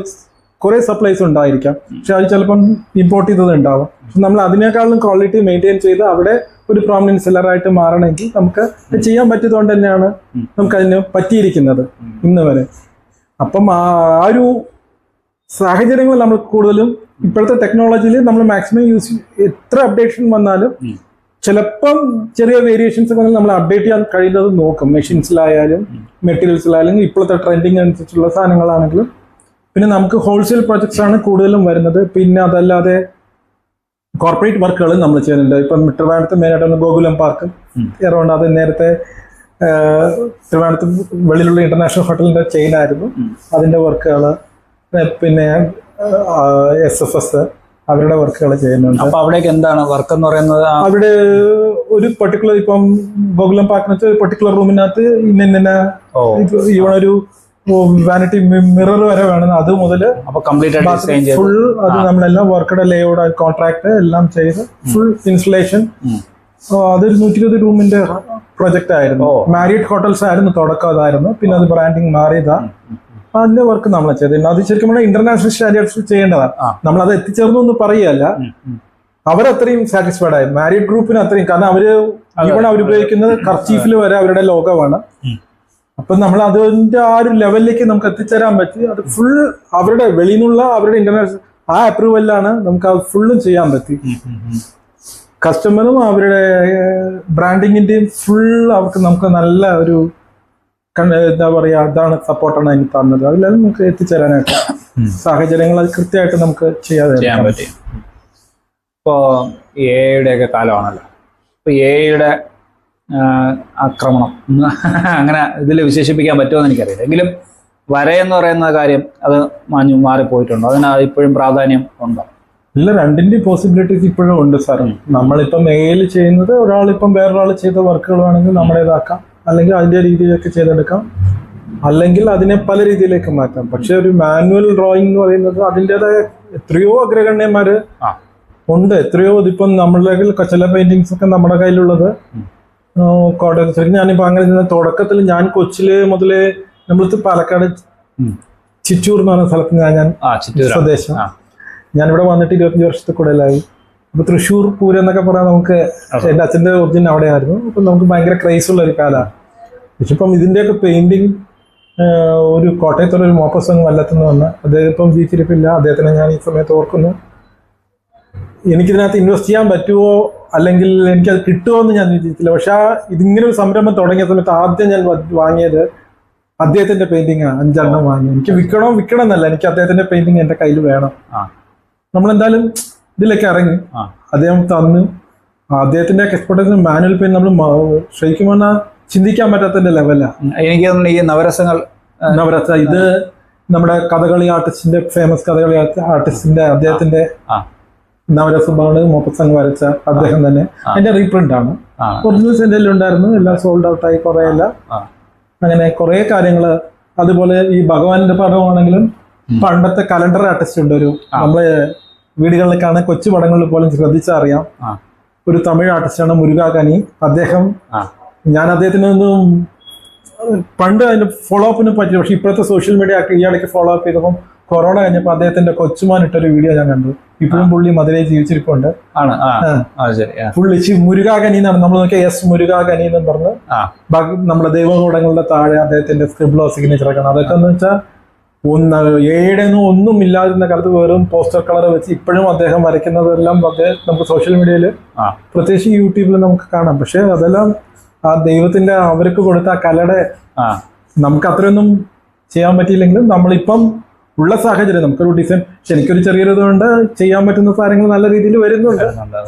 കുറെ സപ്ലൈസ് ഉണ്ടായിരിക്കാം, പക്ഷെ അത് ചിലപ്പം ഇമ്പോർട്ട് ചെയ്തത് ഉണ്ടാവും. പക്ഷെ നമ്മൾ അതിനേക്കാളും ക്വാളിറ്റി മെയിൻറ്റെയിൻ ചെയ്ത് അവിടെ ഒരു പ്രോമിനന്റ് സെല്ലറായിട്ട് മാറണമെങ്കിൽ നമുക്ക് ചെയ്യാൻ പറ്റിയതുകൊണ്ട് തന്നെയാണ് നമുക്കതിന് പറ്റിയിരിക്കുന്നത് ഇന്ന് വരെ. അപ്പം ആ ഒരു സാഹചര്യങ്ങൾ നമ്മൾ കൂടുതലും ഇപ്പോഴത്തെ ടെക്നോളജിയിൽ നമ്മൾ മാക്സിമം യൂസ് എത്ര അപ്ഡേഷൻ വന്നാലും ചിലപ്പം ചെറിയ വേരിയേഷൻസ് ഒക്കെ നമ്മൾ അപ്ഡേറ്റ് ചെയ്യാൻ കഴിയുന്നത് നോക്കും. മെഷീൻസിലായാലും മെറ്റീരിയൽസിലായാലും ഇപ്പോഴത്തെ ട്രെൻഡിങ് അനുസരിച്ചുള്ള സാധനങ്ങളാണെങ്കിലും. പിന്നെ നമുക്ക് ഹോൾസെയിൽ പ്രോജക്ട്സ് ആണ് കൂടുതലും വരുന്നത്. പിന്നെ അതല്ലാതെ കോർപ്പറേറ്റ് വർക്കുകൾ നമ്മൾ ചെയ്യുന്നുണ്ട്. ഇപ്പം ട്രിവാൻഡ്രത്ത് മെയിനായിട്ട് ഗോകുലം പാർക്ക് എറൗണ്ട്, അത് നേരത്തെ ട്രിവാൻഡ്രത്ത് വെളിയിലുള്ള ഇന്റർനാഷണൽ ഹോട്ടലിന്റെ ചെയിൻ ആയിരുന്നു, അതിന്റെ വർക്കുകൾ. പിന്നെ SFS അവരുടെ വർക്കുകൾ ചെയ്യുന്നുണ്ട്. അപ്പൊ അവിടേക്ക് എന്താണ് വർക്ക് എന്ന് പറയുന്നത്? അവിടെ ഒരു പെർട്ടിക്കുലർ ഇപ്പം ഗോകുലം പാർക്കിനകത്ത് ഒരു പെർട്ടിക്കുലർ റൂമിനകത്ത് ഇന്ന ഇവണൊരു വാനിറ്റി മിറർ വരെ വേണം. അത് മുതൽ ഫുൾ അത് നമ്മളെല്ലാം വർക്കുടെ ലേഔട്ട് കോൺട്രാക്ട് എല്ലാം ചെയ്ത് ഫുൾ ഇൻസ്റ്റലേഷൻ. അതൊരു 120 റൂമിന്റെ പ്രൊജക്ട് ആയിരുന്നു. മാരിയറ്റ് ഹോട്ടൽസ് ആയിരുന്നു തുടക്കം, അതായിരുന്നു. പിന്നെ അത് ബ്രാൻഡിങ് മാറിയതാ. അതിന്റെ വർക്ക് നമ്മൾ ചെയ്തിട്ടുണ്ട്. അത് ശരിക്കും നമ്മുടെ ഇന്റർനാഷണൽ സ്റ്റാൻഡേർഡ്സ് ചെയ്യേണ്ടതാണ്. നമ്മൾ അത് എത്തിച്ചേർന്നു എന്ന് പറയുകയല്ല, അവരത്രയും സാറ്റിസ്ഫൈഡ് ആയി. മാരിയറ്റ് ഗ്രൂപ്പിന് അത്രയും, കാരണം അവർ ഉപയോഗിക്കുന്നത് കർച്ചീഫിൽ വരെ അവരുടെ ലോഗോവാണ്. അപ്പൊ നമ്മൾ അതിന്റെ ആ ഒരു ലെവലിലേക്ക് നമുക്ക് എത്തിച്ചേരാൻ പറ്റി. അത് ഫുൾ അവരുടെ വെളിയിൽ നിന്നുള്ള അവരുടെ ഇന്റർനാഷണൽ ആ അപ്രൂവലിലാണ് നമുക്ക് അത് ഫുള്ളും ചെയ്യാൻ പറ്റി. കസ്റ്റമറും അവരുടെ ബ്രാൻഡിങ്ങിന്റെയും ഫുൾ അവർക്ക് നമുക്ക് നല്ല ഒരു എന്താ പറയാ, അതാണ് സപ്പോർട്ടാണ് എനിക്ക് തന്നത്. അതിലെല്ലാം നമുക്ക് എത്തിച്ചേരാനായിട്ട് സാഹചര്യങ്ങൾ അത് കൃത്യമായിട്ട് നമുക്ക് ചെയ്യാൻ പറ്റി. ഇപ്പോ AI ഒക്കെ കാലമാണല്ലോ. ഇപ്പൊ AI ആക്രമണം അങ്ങനെ ഇതിൽ വിശേഷിപ്പിക്കാൻ പറ്റുമോ എന്ന് എനിക്കറിയില്ല. എങ്കിലും വരയെന്ന് പറയുന്ന കാര്യം അത് മാറിപ്പോയിട്ടുണ്ടോ? അതിന് ഇപ്പോഴും പ്രാധാന്യം ഉണ്ടോ? ഇല്ല, രണ്ടിന്റെയും പോസിബിലിറ്റീസ് ഇപ്പോഴും ഉണ്ട് സാർ. നമ്മളിപ്പം AI ചെയ്യുന്നത് ഒരാളിപ്പം വേറൊരാൾ ചെയ്ത വർക്കുകൾ വേണമെങ്കിൽ നമ്മുടേതാക്കാം, അല്ലെങ്കിൽ അതിന്റെ രീതിയിലൊക്കെ ചെയ്തെടുക്കാം. അല്ലെങ്കിൽ അതിനെ പല രീതിയിലേക്ക് മാറ്റാം. പക്ഷെ ഒരു മാനുവൽ ഡ്രോയിങ് എന്ന് പറയുന്നത് അതിൻ്റെതായ എത്രയോ അഗ്രഗണ്യന്മാര് ഉണ്ട്. എത്രയോ ഇതിപ്പം നമ്മളുടെ ചില പെയിന്റിങ്സ് ഒക്കെ നമ്മുടെ കയ്യിലുള്ളത് കോട്ടയത്ത്. ഞാനിപ്പോ അങ്ങനെ തുടക്കത്തിൽ ഞാൻ കൊച്ചില് മുതലേ നമ്മളത് പാലക്കാട് ചിറ്റൂർ എന്ന് പറയുന്ന സ്ഥലത്ത് ഞാൻ സ്വദേശം. ഞാനിവിടെ വന്നിട്ട് 25 വർഷത്തിൽ കൂടുതലായി. അപ്പൊ തൃശ്ശൂർ പൂരം എന്നൊക്കെ പറയാൻ നമുക്ക് എന്റെ അച്ഛന്റെ ഒറിജിൻ അവിടെ ആയിരുന്നു. അപ്പൊ നമുക്ക് ഭയങ്കര ക്രൈസ് ഉള്ള ഒരു കാലമാണ്. പക്ഷെ ഇപ്പം ഇതിന്റെയൊക്കെ പെയിന്റിങ് ഒരു കോട്ടയത്തുള്ള ഒരു മോപ്പസംഗ് വല്ലത്തുനിന്ന് വന്ന അദ്ദേഹം ഇപ്പം ജീവിച്ചിരിപ്പില്ല. അദ്ദേഹത്തിനെ ഞാൻ ഈ സമയത്ത് ഓർക്കുന്നു. എനിക്കിതിനകത്ത് ഇൻവെസ്റ്റ് ചെയ്യാൻ പറ്റുമോ അല്ലെങ്കിൽ എനിക്കത് കിട്ടുമോ എന്ന് ഞാൻ വിചാരിച്ചില്ല. പക്ഷെ ഇതിങ്ങനെ ഒരു സംരംഭം തുടങ്ങിയ സമയത്ത് ആദ്യം ഞാൻ വാങ്ങിയത് അദ്ദേഹത്തിന്റെ പെയിന്റിങ് 5 എണ്ണം വാങ്ങി. എനിക്ക് വിൽക്കണം എന്നല്ല, എനിക്ക് അദ്ദേഹത്തിന്റെ പെയിന്റിങ് എന്റെ കയ്യിൽ വേണം. നമ്മളെന്തായാലും ഇതിലേക്ക് ഇറങ്ങി, അദ്ദേഹം തന്നു. അദ്ദേഹത്തിന്റെ എക്സ്പെർട്ടൈസ് മാനുവൽ പെയിന്റ് നമ്മൾ ശരിക്കും പറഞ്ഞാൽ ചിന്തിക്കാൻ പറ്റാത്തതിന്റെ ലെവലാണ്. എനിക്ക് ഈ നവരസങ്ങൾ ഇത് നമ്മുടെ കഥകളി ആർട്ടിസ്റ്റിന്റെ ഫേമസ് കഥകളി ആർട്ടിസ്റ്റിന്റെ അദ്ദേഹത്തിന്റെ നവരസമാണ് മോപ്പസംഗ് വരച്ച അദ്ദേഹം തന്നെ. അതിന്റെ റീപ്രിന്റ് ആണ്. ഒറിജിനൽസ് എന്റെ ഉണ്ടായിരുന്നു, എല്ലാം സോൾഡ് ഔട്ട് ആയി കുറെ എല്ലാം. അങ്ങനെ കുറെ കാര്യങ്ങള്. അതുപോലെ ഈ ഭഗവാന്റെ പടമാണെങ്കിലും പണ്ടത്തെ കലണ്ടർ ആർട്ടിസ്റ്റ് ഉണ്ട്, ഒരു നമ്മള് വീടുകളിൽ കാണാൻ കൊച്ചു പടങ്ങളിൽ പോലും ശ്രദ്ധിച്ചറിയാം. ഒരു തമിഴ് ആർട്ടിസ്റ്റാണ് മുരുകാകനി. അദ്ദേഹം ഞാൻ അദ്ദേഹത്തിനൊന്നും പണ്ട് അതിന് ഫോളോ അപ്പിന് പറ്റി. പക്ഷെ ഇപ്പോഴത്തെ സോഷ്യൽ മീഡിയ ഈ ഇടയ്ക്ക് ഫോളോ അപ്പ് ചെയ്തപ്പം കൊറോണ കഴിഞ്ഞപ്പോൾ അദ്ദേഹത്തിന്റെ കൊച്ചുമാൻ ഇട്ടൊരു വീഡിയോ ഞാൻ കണ്ടു. ഇപ്പോഴും പുള്ളി മധുരയിൽ ജീവിച്ചിരിപ്പുണ്ട്. പുള്ളി മുരുകാകനി എന്നാണ് നമ്മൾ നോക്കിയാൽ എസ് മുരുകാകനി എന്ന് പറഞ്ഞ് നമ്മുടെ ദൈവകൂടങ്ങളുടെ താഴെ അദ്ദേഹത്തിന്റെ സ്ക്രിബ്ലോ സിഗ്നേച്ചർ ഒക്കെ. അതൊക്കെ എന്ന് വെച്ചാൽ ഒന്നും ഇല്ലാതിരുന്ന കാലത്ത് വെറും പോസ്റ്റർ കളർ വെച്ച് ഇപ്പോഴും അദ്ദേഹം വരയ്ക്കുന്നതെല്ലാം നമുക്ക് സോഷ്യൽ മീഡിയയിൽ പ്രത്യേകിച്ച് യൂട്യൂബിൽ നമുക്ക് കാണാം. പക്ഷെ അതെല്ലാം ആ ദൈവത്തിന്റെ അവർക്ക് കൊടുത്ത ആ കലയുടെ നമുക്ക് അത്രയൊന്നും ചെയ്യാൻ പറ്റിയില്ലെങ്കിലും നമ്മളിപ്പം ഉള്ള സാഹചര്യം നമുക്കൊരു ഡിസൈൻ എനിക്കൊരു ചെറിയൊരു ഇതുകൊണ്ട് ചെയ്യാൻ പറ്റുന്ന കാര്യങ്ങൾ നല്ല രീതിയിൽ വരുന്നുണ്ട്.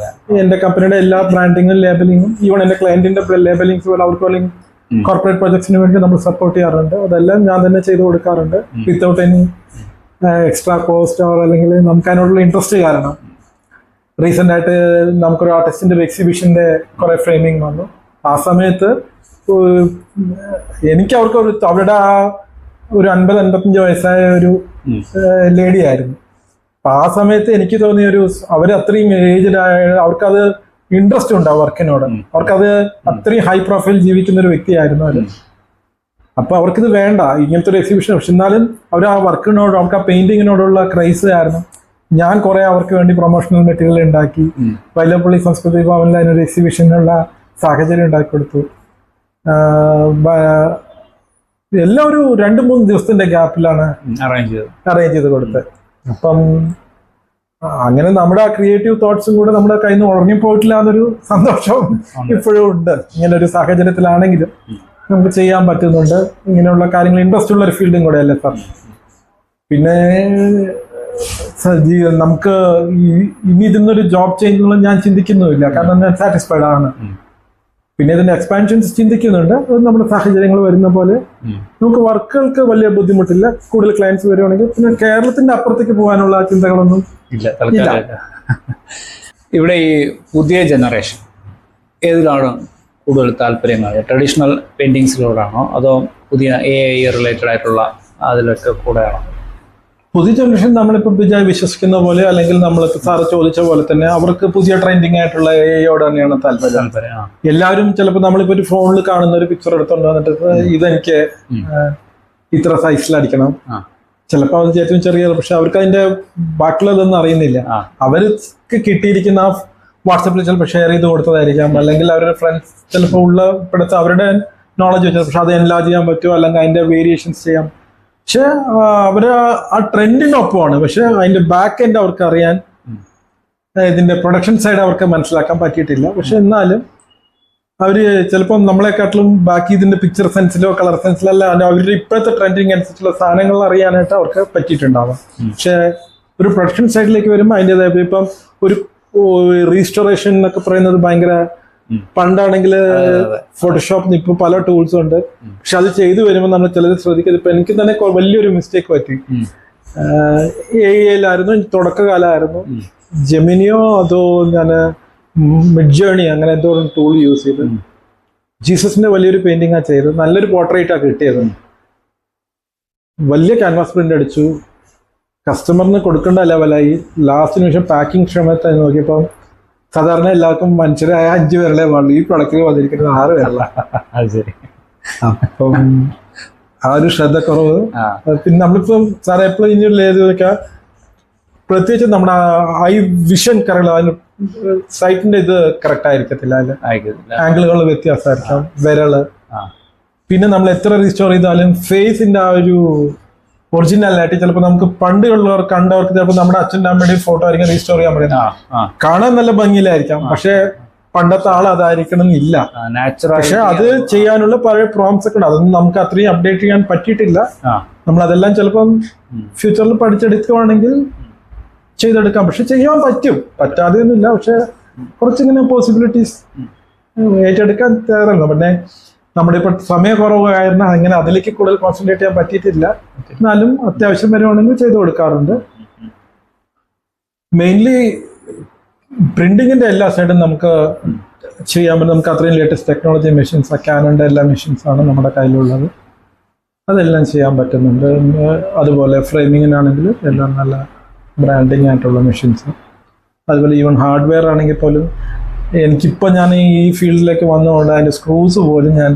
എന്റെ കമ്പനിയുടെ എല്ലാ ബ്രാൻഡിങ്ങും ലേബലിങ്ങും ഈവൺ എന്റെ ക്ലയന്റിന്റെ ലേബലിങ്സ് പോലെ അവർക്ക് അല്ലെങ്കിൽ കോർപ്പറേറ്റ് പ്രൊജക്ട്സിന് വേണ്ടി നമ്മൾ സപ്പോർട്ട് ചെയ്യാറുണ്ട്. അതെല്ലാം ഞാൻ തന്നെ ചെയ്ത് കൊടുക്കാറുണ്ട് വിത്തൗട്ട് എനി എക്സ്ട്രാ കോസ്റ്റ് അല്ലെങ്കിൽ നമുക്ക് അതിനോടുള്ള ഇൻട്രസ്റ്റ് കാരണം. റീസെന്റ് ആയിട്ട് നമുക്കൊരു ആർട്ടിസ്റ്റിന്റെ എക്സിബിഷന്റെ കുറെ ഫ്രെയിമിങ് വന്നു. ആ സമയത്ത് എനിക്ക് അവർക്ക് അവരുടെ ആ ഒരു 50-55 വയസ്സായ ഒരു ലേഡി ആയിരുന്നു. അപ്പൊ ആ സമയത്ത് എനിക്ക് തോന്നിയ ഒരു അവർ അത്രയും ഏജ്ഡ് ആയ അവർക്കത് ഇൻട്രസ്റ്റ് ഉണ്ട് ആ വർക്കിനോട്. അവർക്കത് അത്രയും ഹൈ പ്രൊഫൈൽ ജീവിക്കുന്ന ഒരു വ്യക്തിയായിരുന്നു അത്. അപ്പൊ അവർക്കിത് വേണ്ട ഇങ്ങനത്തെ ഒരു എക്സിബിഷൻ. പക്ഷെ എന്നാലും അവർ ആ വർക്കിനോട് അവർക്ക് ആ പെയിന്റിങ്ങിനോടുള്ള ക്രൈസ് കാരണം ഞാൻ കുറെ അവർക്ക് വേണ്ടി പ്രൊമോഷണൽ മെറ്റീരിയൽ ഉണ്ടാക്കി. വൈലപ്പള്ളി സംസ്കൃതി ഭവനിൽ അതിനൊരു എക്സിബിഷനുള്ള സാഹചര്യം ഉണ്ടാക്കി കൊടുത്തു. എല്ലാം ഒരു 2-3 ദിവസത്തിന്റെ ഗ്യാപ്പിലാണ് അറേഞ്ച് ചെയ്ത് കൊടുത്തത്. അപ്പം അങ്ങനെ നമ്മുടെ ആ ക്രിയേറ്റീവ് തോട്ട്സും കൂടെ നമ്മുടെ കയ്യിൽ നിന്ന് ഉറങ്ങിപ്പോയിട്ടില്ല എന്നൊരു സന്തോഷം ഇപ്പോഴും ഉണ്ട്. ഇങ്ങനെ ഒരു സാഹചര്യത്തിലാണെങ്കിലും നമുക്ക് ചെയ്യാൻ പറ്റുന്നുണ്ട്. ഇങ്ങനെയുള്ള കാര്യങ്ങൾ ഇൻട്രസ്റ്റ് ഉള്ള ഒരു ഫീൽഡും കൂടെ അല്ലേ സാർ. പിന്നെ നമുക്ക് ഇനി ഇതിന്നൊരു ജോബ് ചേഞ്ച് ഞാൻ ചിന്തിക്കുന്നുമില്ല. കാരണം ഞാൻ സാറ്റിസ്ഫൈഡ് ആണ്. പിന്നെ ഇതിന്റെ എക്സ്പാൻഷൻസ് ചിന്തിക്കുന്നുണ്ട്. അത് നമ്മുടെ സാഹചര്യങ്ങൾ വരുന്ന പോലെ നമുക്ക് വർക്കുകൾക്ക് വലിയ ബുദ്ധിമുട്ടില്ല. കൂടുതൽ ക്ലയൻസ് വരുവാണെങ്കിൽ പിന്നെ കേരളത്തിന്റെ അപ്പുറത്തേക്ക് പോകാനുള്ള ചിന്തകളൊന്നും ഇല്ല. ഇവിടെ ഈ പുതിയ ജനറേഷൻ ഏതിലാണ് കൂടുതൽ താല്പര്യങ്ങൾ? ട്രഡീഷണൽ പെയിന്റിങ്സിലോടാണോ അതോ പുതിയ AI റിലേറ്റഡ് ആയിട്ടുള്ള അതിലൊക്കെ കൂടെയാണോ? പുതിയ ജനറേഷൻ നമ്മളിപ്പോ വിശ്വസിക്കുന്ന പോലെ അല്ലെങ്കിൽ നമ്മൾ സാറ് ചോദിച്ച പോലെ തന്നെ അവർക്ക് പുതിയ ട്രെൻഡിങ് ആയിട്ടുള്ള AI തന്നെയാണ് താല്പര്യം. എല്ലാവരും ചിലപ്പോൾ നമ്മളിപ്പോ ഒരു ഫോണിൽ കാണുന്ന ഒരു പിക്ചർ എടുത്തോണ്ട് വന്നിട്ട് ഇതെനിക്ക് ഇത്ര സൈസിലടിക്കണം. ചിലപ്പോൾ അത് ഏറ്റവും ചെറിയ, പക്ഷെ അവർക്ക് അതിന്റെ ബാക്കിയുള്ളതൊന്നും അറിയുന്നില്ല. അവർക്ക് കിട്ടിയിരിക്കുന്ന ആ വാട്സപ്പിൽ ചിലപ്പോൾ ഷെയർ ചെയ്ത് കൊടുത്തതായിരിക്കാം. അല്ലെങ്കിൽ അവരുടെ ഫ്രണ്ട്സ് ചിലപ്പോൾ ഉള്ളപ്പെടുത്ത അവരുടെ നോളജ് വെച്ചാൽ പക്ഷെ അത് എൻലാർജ് ചെയ്യാൻ പറ്റുമോ അല്ലെങ്കിൽ അതിന്റെ വേരിയേഷൻസ് ചെയ്യാം. പക്ഷെ അവര് ആ ട്രെൻഡിനൊപ്പമാണ്. പക്ഷെ അതിന്റെ ബാക്ക് എൻഡ് അവർക്ക് അറിയാൻ, ഇതിന്റെ പ്രൊഡക്ഷൻ സൈഡ് അവർക്ക് മനസ്സിലാക്കാൻ പറ്റിയിട്ടില്ല. പക്ഷെ എന്നാലും അവര് ചിലപ്പോൾ നമ്മളെക്കാട്ടിലും ബാക്കി ഇതിന്റെ പിക്ചർ സെൻസിലോ കളർ സെൻസിലോ അല്ല അവരുടെ ഇപ്പോഴത്തെ ട്രെൻഡിങ് അനുസരിച്ചുള്ള സാധനങ്ങൾ അറിയാനായിട്ട് അവർക്ക് പറ്റിയിട്ടുണ്ടാവാം. പക്ഷെ ഒരു പ്രൊഡക്ഷൻ സൈഡിലേക്ക് വരുമ്പോൾ അതിൻ്റെതായ ഇപ്പം ഒരു റീസ്റ്റോറേഷൻ എന്നൊക്കെ പറയുന്നത് ഭയങ്കര പണ്ടാണെങ്കിൽ ഫോട്ടോഷോപ്പ് ഇപ്പൊ പല ടൂൾസും ഉണ്ട്. പക്ഷെ അത് ചെയ്തു വരുമ്പോൾ നമ്മൾ ചിലത് ശ്രദ്ധിക്കുന്നത്. ഇപ്പൊ എനിക്ക് തന്നെ വലിയൊരു മിസ്റ്റേക്ക് പറ്റി. AI-ലായിരുന്നു തുടക്കകാലമായിരുന്നു. ജെമിനിയോ അതോ ഞാൻ മിഡ് ജേണി അങ്ങനെ എന്തോ ടൂൾ യൂസ് ചെയ്ത് ജീസസിന്റെ വലിയൊരു പെയിന്റിംഗ് ആ ചെയ്തത്. നല്ലൊരു പോർട്രേറ്റാ കിട്ടിയത്. വലിയ ക്യാൻവാസ് പ്രിന്റ് അടിച്ചു, കസ്റ്റമറിന് കൊടുക്കേണ്ട ലെവലായി. ലാസ്റ്റ് നിമിഷം പാക്കിംഗ് ക്ഷമത നോക്കിയപ്പോൾ സാധാരണ എല്ലാവർക്കും മനുഷ്യരായ 5 പേരല്ലേ പാടുള്ളൂ, ഈ പ്രൊഡക്റ്റിൽ വന്നിരിക്കുന്നത് 6 പേരല്ല. അത് ശരി. അപ്പം ആ ഒരു ശ്രദ്ധക്കുറവ്. പിന്നെ നമ്മളിപ്പം സാറേ എപ്പോഴും ഇനിയുള്ള ഏതൊക്കെ പ്രത്യേകിച്ച് നമ്മുടെ ഐ വിഷൻ കറക്റ്റ്, അതിന് സൈറ്റിന്റെ ഇത് കറക്റ്റ് ആയിരിക്കത്തില്ല, അതിൽ ആംഗിളുകൾ വ്യത്യാസമായിരിക്കാം, വിരള്. പിന്നെ നമ്മൾ എത്ര റീസ്റ്റോർ ചെയ്താലും ഫേസിന്റെ ആ ഒരു ഒറിജിനാലിറ്റി ചിലപ്പോൾ നമുക്ക് പണ്ടുള്ളവർ കണ്ടവർക്ക് ചിലപ്പോൾ നമ്മുടെ അച്ഛൻ്റെ അമ്മയുടെയും ഫോട്ടോ ആയിരിക്കും റീസ്റ്റോർ ചെയ്യാൻ പറയുന്നത്. കാണാൻ നല്ല ഭംഗിയിലായിരിക്കാം, പക്ഷെ പണ്ടത്തെ ആൾ അതായിരിക്കണം എന്നില്ല. പക്ഷെ അത് ചെയ്യാനുള്ള പഴയ പ്രോംസ് ഒക്കെ ഉണ്ട്, അതൊന്നും നമുക്ക് അത്രയും അപ്ഡേറ്റ് ചെയ്യാൻ പറ്റിയിട്ടില്ല. നമ്മൾ അതെല്ലാം ചിലപ്പം ഫ്യൂച്ചറിൽ പഠിച്ചെടുക്കുകയാണെങ്കിൽ ചെയ്തെടുക്കാം. പക്ഷെ ചെയ്യാൻ പറ്റും, പറ്റാതെ ഒന്നുമില്ല. പക്ഷെ കുറച്ചിങ്ങനെ പോസിബിലിറ്റീസ് ഏറ്റെടുക്കാൻ തയ്യാറാണ്. പിന്നെ നമ്മുടെ ഇപ്പൊ സമയക്കുറവ് കാരണം അങ്ങനെ അതിലേക്ക് കൂടുതൽ കോൺസെൻട്രേറ്റ് ചെയ്യാൻ പറ്റിയിട്ടില്ല. എന്നാലും അത്യാവശ്യം വരുവാണെങ്കിൽ ചെയ്തു കൊടുക്കാറുണ്ട്. മെയിൻലി പ്രിന്റിങ്ങിന്റെ എല്ലാ സൈഡും നമുക്ക് ചെയ്യാൻ പറ്റും. നമുക്ക് അത്രയും ലേറ്റസ്റ്റ് ടെക്നോളജി മെഷീൻസ്, ക്യാനന്റെ എല്ലാ മെഷീൻസ് ആണ് നമ്മുടെ കയ്യിലുള്ളത്, അതെല്ലാം ചെയ്യാൻ പറ്റുന്നുണ്ട്. അതുപോലെ ഫ്രെയിമിങ്ങിനാണെങ്കിൽ എല്ലാം നല്ല ബ്രാൻഡിങ് ആയിട്ടുള്ള മെഷീൻസ്. അതുപോലെ ഈവൻ ഹാർഡ്വെയർ ആണെങ്കിൽ പോലും എനിക്കിപ്പോൾ ഞാൻ ഈ ഫീൽഡിലേക്ക് വന്നതുകൊണ്ട് അതിന്റെ സ്ക്രൂസ് പോലും ഞാൻ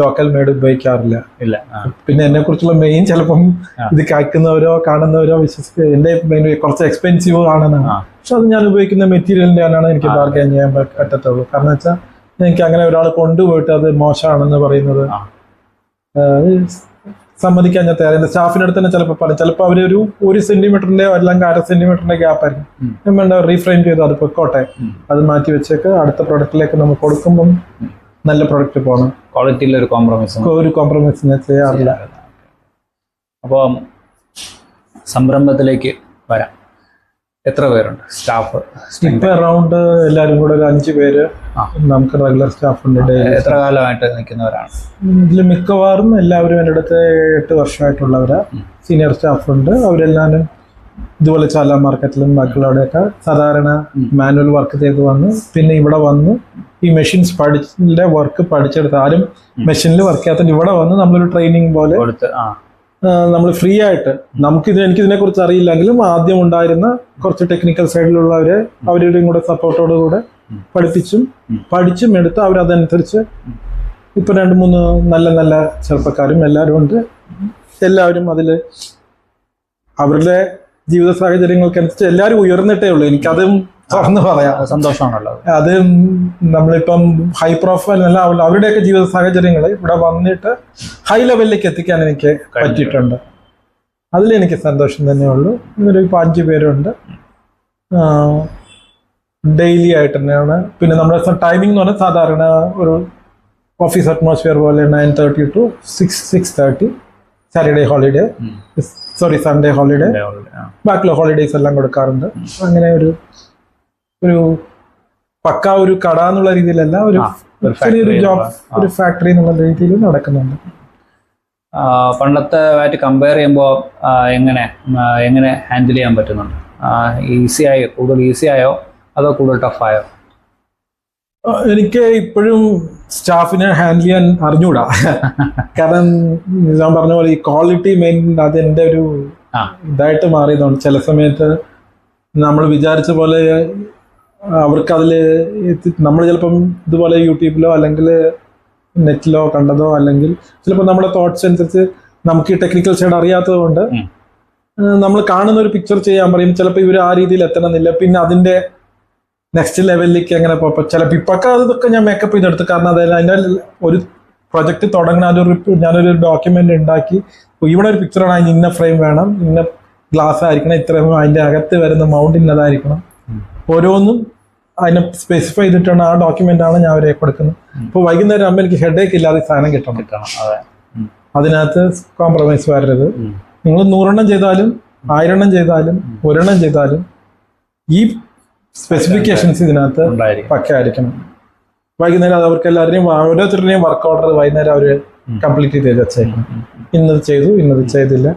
ലോക്കൽ മെയ്ഡ് ഉപയോഗിക്കാറില്ല. പിന്നെ എന്നെ കുറിച്ചുള്ള മെയിൻ ചിലപ്പം ഇത് കേൾക്കുന്നവരോ കാണുന്നവരോ വിശ്വസിക്കുക എന്റെ മെയിൻ കുറച്ച് എക്സ്പെൻസീവ് ആണെന്നാണ്. പക്ഷെ അത് ഞാൻ ഉപയോഗിക്കുന്ന മെറ്റീരിയലിന്റെ ആണ് എനിക്ക് ബാർഗൈൻ ചെയ്യാൻ പറ്റത്തുള്ളൂ. കാരണം വെച്ചാൽ എനിക്ക് അങ്ങനെ ഒരാൾ കൊണ്ടുപോയിട്ട് അത് മോശമാണെന്ന് പറയുന്നത് സമ്മതിക്കാൻ ഞാൻ തയ്യാറ്. സ്റ്റാഫിന്റെ അടുത്ത് തന്നെ ചിലപ്പോൾ പറയും, ചിലപ്പോൾ അവർ 1 സെന്റിമീറ്ററിന്റെ അല്ലെങ്കിൽ 1/2 സെന്റിമീറ്ററിന്റെ ഗ്യാപ്പ് ആയിരിക്കും. നമ്മൾ റീഫ്രെയിം ചെയ്ത് അത് പൊക്കോട്ടെ, അത് മാറ്റി വെച്ചേക്ക് അടുത്ത പ്രൊഡക്റ്റിലേക്ക് നമ്മൾ കൊടുക്കുമ്പം നല്ല പ്രൊഡക്റ്റ് പോകണം. ക്വാളിറ്റിയിൽ ഒരു കോംപ്രമൈസ് ഞാൻ ചെയ്യാറില്ല. അപ്പോൾ സംരംഭത്തിലേക്ക് വരാം. എത്ര പേരുണ്ട് സ്റ്റാഫ്? ഇപ്പൊ അറൗണ്ട് എല്ലാവരും കൂടെ ഒരു 5 പേര് നമുക്ക് റെഗുലർ സ്റ്റാഫ് ഉണ്ട്. എത്ര കാലമായിട്ട് നിൽക്കുന്നവരാണ്? ഇതിൽ മിക്കവാറും എല്ലാവരും എൻ്റെ അടുത്ത് 8 വർഷമായിട്ടുള്ളവരാ. സീനിയർ സ്റ്റാഫ് ഉണ്ട്. അവരെല്ലാവരും ഇതുപോലെ ചാല മാർക്കറ്റിലും ബാക്കിയുള്ളവിടെയൊക്കെ സാധാരണ മാനുവൽ വർക്ക് ചെയ്ത് വന്ന് പിന്നെ ഇവിടെ വന്ന് ഈ മെഷീൻസ് വർക്ക് പഠിച്ചെടുത്ത്, ആരും മെഷീനിൽ വർക്ക് ചെയ്യാത്ത ഇവിടെ വന്ന് നമ്മളൊരു ട്രെയിനിങ് പോലെ നമ്മൾ ഫ്രീ ആയിട്ട്, എനിക്കിതിനെ കുറിച്ച് അറിയില്ലെങ്കിലും ആദ്യം ഉണ്ടായിരുന്ന കുറച്ച് ടെക്നിക്കൽ സൈഡിലുള്ളവരെ അവരുടെയും കൂടെ സപ്പോർട്ടോടുകൂടെ പഠിച്ചും എടുത്ത് അവരതനുസരിച്ച് ഇപ്പൊ 2-3 നല്ല ചെറുപ്പക്കാരും എല്ലാവരും ഉണ്ട്. എല്ലാവരും അതിൽ അവരുടെ ജീവിത സാഹചര്യങ്ങൾക്കനുസരിച്ച് എല്ലാവരും ഉയർന്നിട്ടേ ഉള്ളൂ. എനിക്കതും തുറന്ന് പറയാം, സന്തോഷമാണല്ലോ. അത് നമ്മളിപ്പം ഹൈ പ്രൊഫൈൽ അല്ല, അവരുടെയൊക്കെ ജീവിത സാഹചര്യങ്ങൾ ഇവിടെ വന്നിട്ട് ഹൈ ലെവലിലേക്ക് എത്തിക്കാൻ എനിക്ക് പറ്റിയിട്ടുണ്ട്. അതിലെനിക്ക് സന്തോഷം തന്നെയുള്ളൂ. ഇങ്ങനൊരു 5 പേരുണ്ട്. ഡെയിലി ആയിട്ട് തന്നെയാണ്. പിന്നെ നമ്മുടെ ടൈമിംഗ് എന്ന് പറഞ്ഞാൽ സാധാരണ ഒരു ഓഫീസ് അറ്റ്മോസ്ഫിയർ പോലെ 9:30 to 6:30. Saturday holiday, Sunday holiday, ബാക്കിയുള്ള ഹോളിഡേയ്സ് എല്ലാം കൊടുക്കാറുണ്ട്. അങ്ങനെ ഒരു പക്ക ഒരു കട എന്നുള്ള രീതിയിലല്ല, ഒരു ചെറിയൊരു ജോബ്, ഒരു ഫാക്ടറി എന്നുള്ള രീതിയിൽ നടക്കുന്നുണ്ട്. പണ്ടത്തെ ആയിട്ട് കമ്പയർ ചെയ്യുമ്പോൾ എങ്ങനെ ഹാൻഡിൽ ചെയ്യാൻ പറ്റുന്നുണ്ട്? കൂടുതൽ ഈസി ആയോ അതോ കൂടുതൽ ടഫായോ? എനിക്ക് ഇപ്പോഴും സ്റ്റാഫിനെ ഹാൻഡിൽ ചെയ്യാൻ അറിഞ്ഞൂടാ. കാരണം ഞാൻ പറഞ്ഞ പോലെ ഈ ക്വാളിറ്റി മെയിൻ അതെന്റെ ഒരു ഇതായിട്ട് മാറിയതുകൊണ്ട് ചില സമയത്ത് നമ്മൾ വിചാരിച്ച പോലെ അവർക്ക് അതിൽ നമ്മൾ ചിലപ്പം ഇതുപോലെ യൂട്യൂബിലോ അല്ലെങ്കിൽ നെറ്റിലോ കണ്ടതോ അല്ലെങ്കിൽ ചിലപ്പോൾ നമ്മുടെ തോട്ട്സ് അനുസരിച്ച് നമുക്ക് ഈ ടെക്നിക്കൽ സൈഡ് അറിയാത്തത് കൊണ്ട് നമ്മൾ കാണുന്ന ഒരു പിക്ചർ ചെയ്യാൻ പറയും. ചിലപ്പോൾ ഇവർ ആ രീതിയിൽ എത്തണമെന്നില്ല. പിന്നെ അതിന്റെ നെക്സ്റ്റ് ലെവലിലേക്ക് എങ്ങനെ പോകുമ്പോൾ ചിലപ്പോൾ ഇപ്പൊക്കെ അതൊക്കെ ഞാൻ മേക്കപ്പ് ചെയ്തെടുത്തു. കാരണം അതായത് അതിൻ്റെ ഒരു പ്രൊജക്ട് തുടങ്ങുന്ന ഞാനൊരു ഡോക്യുമെന്റ് ഉണ്ടാക്കി, ഇവിടെ ഒരു പിക്ചറാണ്, അതിന് ഇന്ന ഫ്രെയിം വേണം, ഇന്ന ഗ്ലാസ് ആയിരിക്കണം, ഇത്രയും അതിന്റെ അകത്ത് വരുന്ന മൗണ്ട് ഇന്നതായിരിക്കണം, ഓരോന്നും അതിനെ സ്പെസിഫൈ ചെയ്തിട്ടാണ് ആ ഡോക്യുമെന്റ് ആണ് ഞാൻ അവരെ കൊടുക്കുന്നത്. ഇപ്പോൾ വൈകുന്നേരം ആകുമ്പോൾ എനിക്ക് ഹെഡേക്ക് ഇല്ലാതെ സാധനം കിട്ടണം. അതിനകത്ത് കോംപ്രമൈസ് വരരുത്. നിങ്ങൾ 100 എണ്ണം ചെയ്താലും 1000 എണ്ണം ചെയ്താലും 1 എണ്ണം ചെയ്താലും ഈ സ്പെസിഫിക്കേഷൻസ് ഇതിനകത്ത് പക്കയായിരിക്കണം. വൈകുന്നേരം അത് അവർക്ക് എല്ലാവരുടെയും ഓരോരുത്തരുടെയും വർക്ക് ഓർഡർ വൈകുന്നേരം അവർ കംപ്ലീറ്റ് ചെയ്ത് വെച്ചേക്കണം. ഇന്നത് ചെയ്തു, ഇന്നത് ചെയ്തില്ല,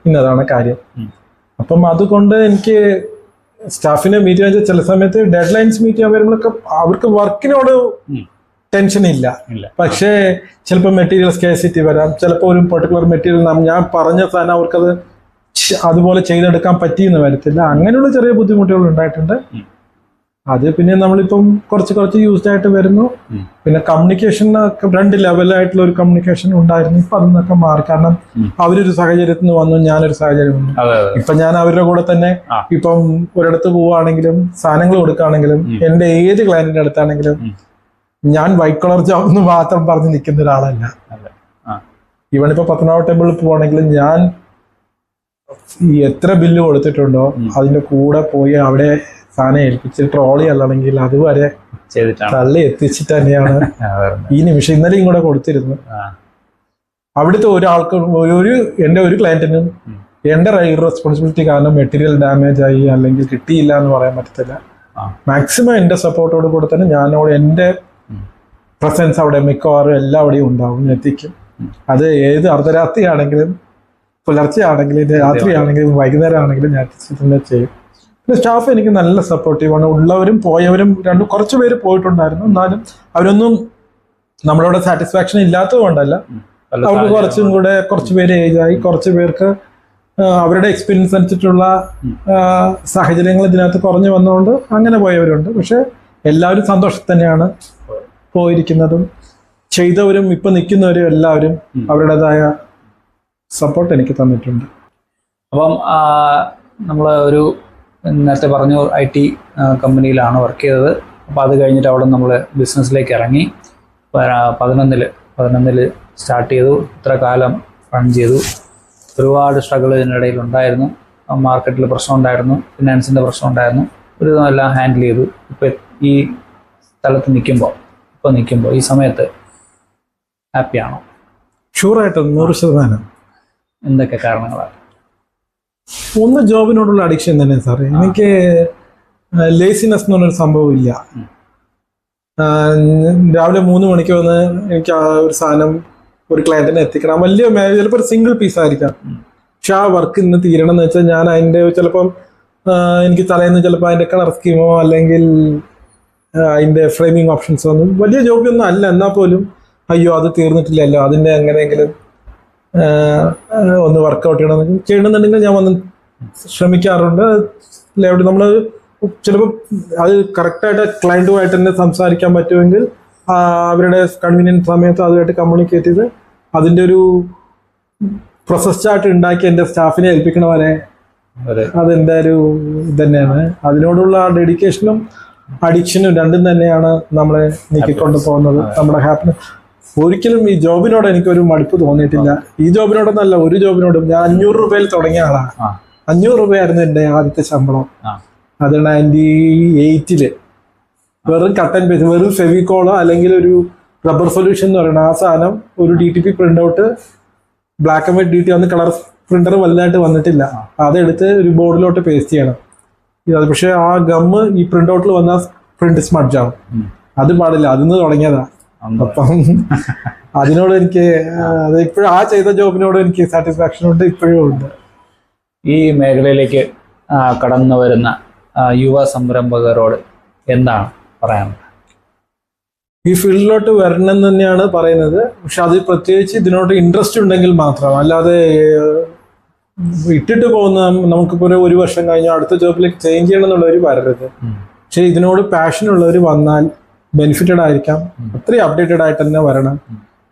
ഇന്നതാണ് കാര്യം. അപ്പം അതുകൊണ്ട് എനിക്ക് സ്റ്റാഫിനെ മീറ്റ് ചെയ്യാൻ ചില സമയത്ത് ഡെഡ് ലൈൻസ് മീറ്റ് ചെയ്യാൻ വരുമ്പോഴൊക്കെ അവർക്ക് വർക്കിനോട് ടെൻഷൻ ഇല്ല. പക്ഷേ ചിലപ്പോൾ മെറ്റീരിയൽ സ്കേസിറ്റി വരാം, ചിലപ്പോൾ ഒരു പെർട്ടിക്കുലർ മെറ്റീരിയൽ ഞാൻ പറഞ്ഞ സാധനം അവർക്കത് അതുപോലെ ചെയ്തെടുക്കാൻ പറ്റിയെന്ന് വരത്തില്ല. അങ്ങനെയുള്ള ചെറിയ ബുദ്ധിമുട്ടുകൾ ഉണ്ടായിട്ടുണ്ട്. അത് പിന്നെ നമ്മളിപ്പം കുറച്ച് യൂസ്ഡ് ആയിട്ട് വരുന്നു. പിന്നെ കമ്മ്യൂണിക്കേഷൻ 2 ലെവലായിട്ടുള്ള ഒരു കമ്മ്യൂണിക്കേഷൻ ഉണ്ടായിരുന്നു. ഇപ്പൊ അതിന്നൊക്കെ മാറി. കാരണം അവരൊരു സാഹചര്യത്തിൽ നിന്ന് വന്നു, ഞാനൊരു സാഹചര്യം വന്നു. ഇപ്പൊ ഞാൻ അവരുടെ കൂടെ തന്നെ ഇപ്പം ഒരിടത്ത് പോവുകയാണെങ്കിലും സാധനങ്ങൾ കൊടുക്കുകയാണെങ്കിലും എന്റെ ഏത് ക്ലയന്റിന്റെ അടുത്താണെങ്കിലും ഞാൻ വൈറ്റ് കളർ ജോബ് എന്ന് മാത്രം പറഞ്ഞ് നിൽക്കുന്ന ഒരാളല്ല. ഇവണിപ്പോ പത്തനാപുരം ടെമ്പിളിൽ പോവാണെങ്കിലും ഞാൻ ഈ എത്ര ബില്ല് കൊടുത്തിട്ടുണ്ടോ അതിന്റെ കൂടെ പോയി അവിടെ സാധനം ഏൽപ്പിച്ച് ട്രോളി അല്ലാണെങ്കിൽ അതുവരെ തള്ളി എത്തിച്ചിട്ട് തന്നെയാണ് ഈ നിമിഷം ഇന്നലെയും കൂടെ കൊടുത്തിരുന്നു. അവിടുത്തെ ഒരാൾക്ക് എന്റെ ഒരു ക്ലയന്റിനും എന്റെ റെസ്പോൺസിബിലിറ്റി കാരണം മെറ്റീരിയൽ ഡാമേജ് ആയി അല്ലെങ്കിൽ കിട്ടിയില്ല എന്ന് പറയാൻ പറ്റത്തില്ല. മാക്സിമം എന്റെ സപ്പോർട്ടോട് കൂടെ തന്നെ ഞാനോട് എന്റെ പ്രസൻസ് അവിടെ മിക്കവാറും എല്ലാവിടെയും ഉണ്ടാവും, എത്തിക്കും. അത് ഏത് അർദ്ധരാത്രി ആണെങ്കിലും പുലർച്ചെ ആണെങ്കിലും രാത്രി ആണെങ്കിലും വൈകുന്നേരം ആണെങ്കിലും ഞാൻ തന്നെ ചെയ്യും. പിന്നെ സ്റ്റാഫ് എനിക്ക് നല്ല സപ്പോർട്ടീവാണ്. ഉള്ളവരും പോയവരും കുറച്ച് പേര് പോയിട്ടുണ്ടായിരുന്നു. എന്നാലും അവരൊന്നും നമ്മളോട് സാറ്റിസ്ഫാക്ഷൻ ഇല്ലാത്തത് കൊണ്ടല്ല, അവർക്ക് കുറച്ച് പേര് ഏജായി, കുറച്ച് പേർക്ക് അവരുടെ എക്സ്പീരിയൻസ് അനുസരിച്ചിട്ടുള്ള സാഹചര്യങ്ങൾ ഇതിനകത്ത് കുറഞ്ഞു വന്നുകൊണ്ട് അങ്ങനെ പോയവരുണ്ട്. പക്ഷെ എല്ലാവരും സന്തോഷത്തിൽ തന്നെയാണ് പോയിരിക്കുന്നതും ചെയ്തവരും ഇപ്പൊ നിൽക്കുന്നവരും എല്ലാവരും അവരുടേതായ സപ്പോർട്ട് എനിക്ക് തന്നിട്ടുണ്ട്. അപ്പം നമ്മൾ ഒരു നേരത്തെ പറഞ്ഞു IT കമ്പനിയിലാണ് വർക്ക് ചെയ്തത്. അപ്പോൾ അത് കഴിഞ്ഞിട്ട് അവിടെ നമ്മൾ ബിസിനസ്സിലേക്ക് ഇറങ്ങി. 11 സ്റ്റാർട്ട് ചെയ്തു. ഇത്ര കാലം റൺ ചെയ്തു. ഒരുപാട് സ്ട്രഗിൾ ഇതിനിടയിൽ ഉണ്ടായിരുന്നു. മാർക്കറ്റിൽ പ്രശ്നം ഉണ്ടായിരുന്നു, ഫിനാൻസിൻ്റെ പ്രശ്നം ഉണ്ടായിരുന്നു. ഒരു ഇതെല്ലാം ഹാൻഡിൽ ചെയ്തു. ഇപ്പോൾ ഈ സ്ഥലത്ത് നിൽക്കുമ്പോൾ ഈ സമയത്ത് ഹാപ്പിയാണോ? ഷുവറായിട്ടും 100%. എന്തൊക്കെ കാരണങ്ങളാണ്? ഒന്ന് ജോബിനോടുള്ള അഡിക്ഷൻ തന്നെ സാറേ. എനിക്ക് ലേസിനെസ് എന്ന് പറഞ്ഞൊരു സംഭവം ഇല്ല. രാവിലെ 3 മണിക്ക് വന്ന് എനിക്ക് ആ ഒരു സാധനം ഒരു ക്ലയന്റിനെ എത്തിക്കണം. വലിയ ചിലപ്പോൾ ഒരു സിംഗിൾ പീസ് ആയിരിക്കാം, പക്ഷെ ആ വർക്ക് ഇന്ന് തീരണം എന്ന് വെച്ചാൽ ഞാൻ അതിൻ്റെ ചിലപ്പം എനിക്ക് തലേന്ന് ചിലപ്പോൾ അതിൻ്റെ കളർ സ്കീമോ അല്ലെങ്കിൽ അതിൻ്റെ ഫ്രെയിമിങ് ഓപ്ഷൻസോ ഒന്നും വലിയ ജോബൊന്നും അല്ല. എന്നാൽ പോലും അയ്യോ അത് തീർന്നിട്ടില്ലല്ലോ, അതിൻ്റെ എങ്ങനെയെങ്കിലും ഒന്ന് വർക്കൗട്ട് ചെയ്യണമെന്നുണ്ടെങ്കിൽ ഞാൻ വന്ന് ശ്രമിക്കാറുണ്ട്. നമ്മൾ ചിലപ്പോൾ അത് കറക്റ്റായിട്ട് ക്ലയൻറ്റുമായിട്ട് തന്നെ സംസാരിക്കാൻ പറ്റുമെങ്കിൽ അവരുടെ കൺവീനിയൻറ്റ് സമയത്ത് അതുമായിട്ട് കമ്മ്യൂണിക്കേറ്റ് ചെയ്ത് അതിൻ്റെ ഒരു പ്രോസസ് ചാർട്ട് ഉണ്ടാക്കി എൻ്റെ സ്റ്റാഫിനെ ഏൽപ്പിക്കണ വരെ അതെൻ്റെ ഒരു ഇത് തന്നെയാണ്. അതിനോടുള്ള ഡെഡിക്കേഷനും അഡിക്ഷനും രണ്ടും തന്നെയാണ് നമ്മളെ നീക്കിക്കൊണ്ട് പോകുന്നത്. നമ്മുടെ ഹാപ്പിനെസ് ഒരിക്കലും ഈ ജോബിനോട് എനിക്കൊരു മടുപ്പ് തോന്നിയിട്ടില്ല. ഈ ജോബിനോടൊന്നല്ല, ഒരു ജോബിനോടും. ഞാൻ 500 രൂപയിൽ തുടങ്ങിയ ആളാണ്. 500 രൂപയായിരുന്നു എൻ്റെ ആദ്യത്തെ ശമ്പളം. അത് 98 വെറും കട്ട് ആൻഡ് പേസ്റ്റ്, വെറും ഫെവിക്കോളോ അല്ലെങ്കിൽ ഒരു റബ്ബർ സൊല്യൂഷൻ എന്ന് പറയുന്നത് ആ സാധനം, ഒരു DTP print out, black and white DT വന്ന് കളർ പ്രിന്റർ വലുതായിട്ട് വന്നിട്ടില്ല. അതെടുത്ത് ഒരു ബോർഡിലോട്ട് പേസ്റ്റ് ചെയ്യണം. പക്ഷെ ആ ഗമ്മ് ഈ പ്രിന്റ് ഔട്ടിൽ വന്നാൽ പ്രിന്റ് സ്മഡ്ജ് ആവും. അത് പാടില്ല, അതിന്ന് തുടങ്ങിയതാ. അപ്പം അതിനോട് എനിക്ക് അത് ഇപ്പോഴും ആ ചെയ്ത ജോബിനോട് എനിക്ക് സാറ്റിസ്ഫാക്ഷൻ ഉണ്ട്, ഇപ്പോഴും ഉണ്ട്. ഈ മേഖലയിലേക്ക് കടന്നു വരുന്ന യുവ സംരംഭകരോട് എന്താണ് പറയാനുള്ളത്? ഈ ഫീൽഡിലോട്ട് വരണം എന്ന് തന്നെയാണ് പറയുന്നത്. പക്ഷെ അത് പ്രത്യേകിച്ച് ഇതിനോട് ഇൻട്രസ്റ്റ് ഉണ്ടെങ്കിൽ മാത്രം, അല്ലാതെ ഇട്ടിട്ട് പോകുന്ന നമുക്കിപ്പോൾ ഒരു വർഷം കഴിഞ്ഞാൽ അടുത്ത ജോബിലേക്ക് ചേഞ്ച് ചെയ്യണം എന്നുള്ളവർ വരരുത്. പക്ഷെ ഇതിനോട് പാഷൻ ഉള്ളവർ വന്നാൽ ബെനിഫിറ്റഡ് ആയിരിക്കാം. അത്രയും അപ്ഡേറ്റഡ് ആയിട്ട് തന്നെ വരണം.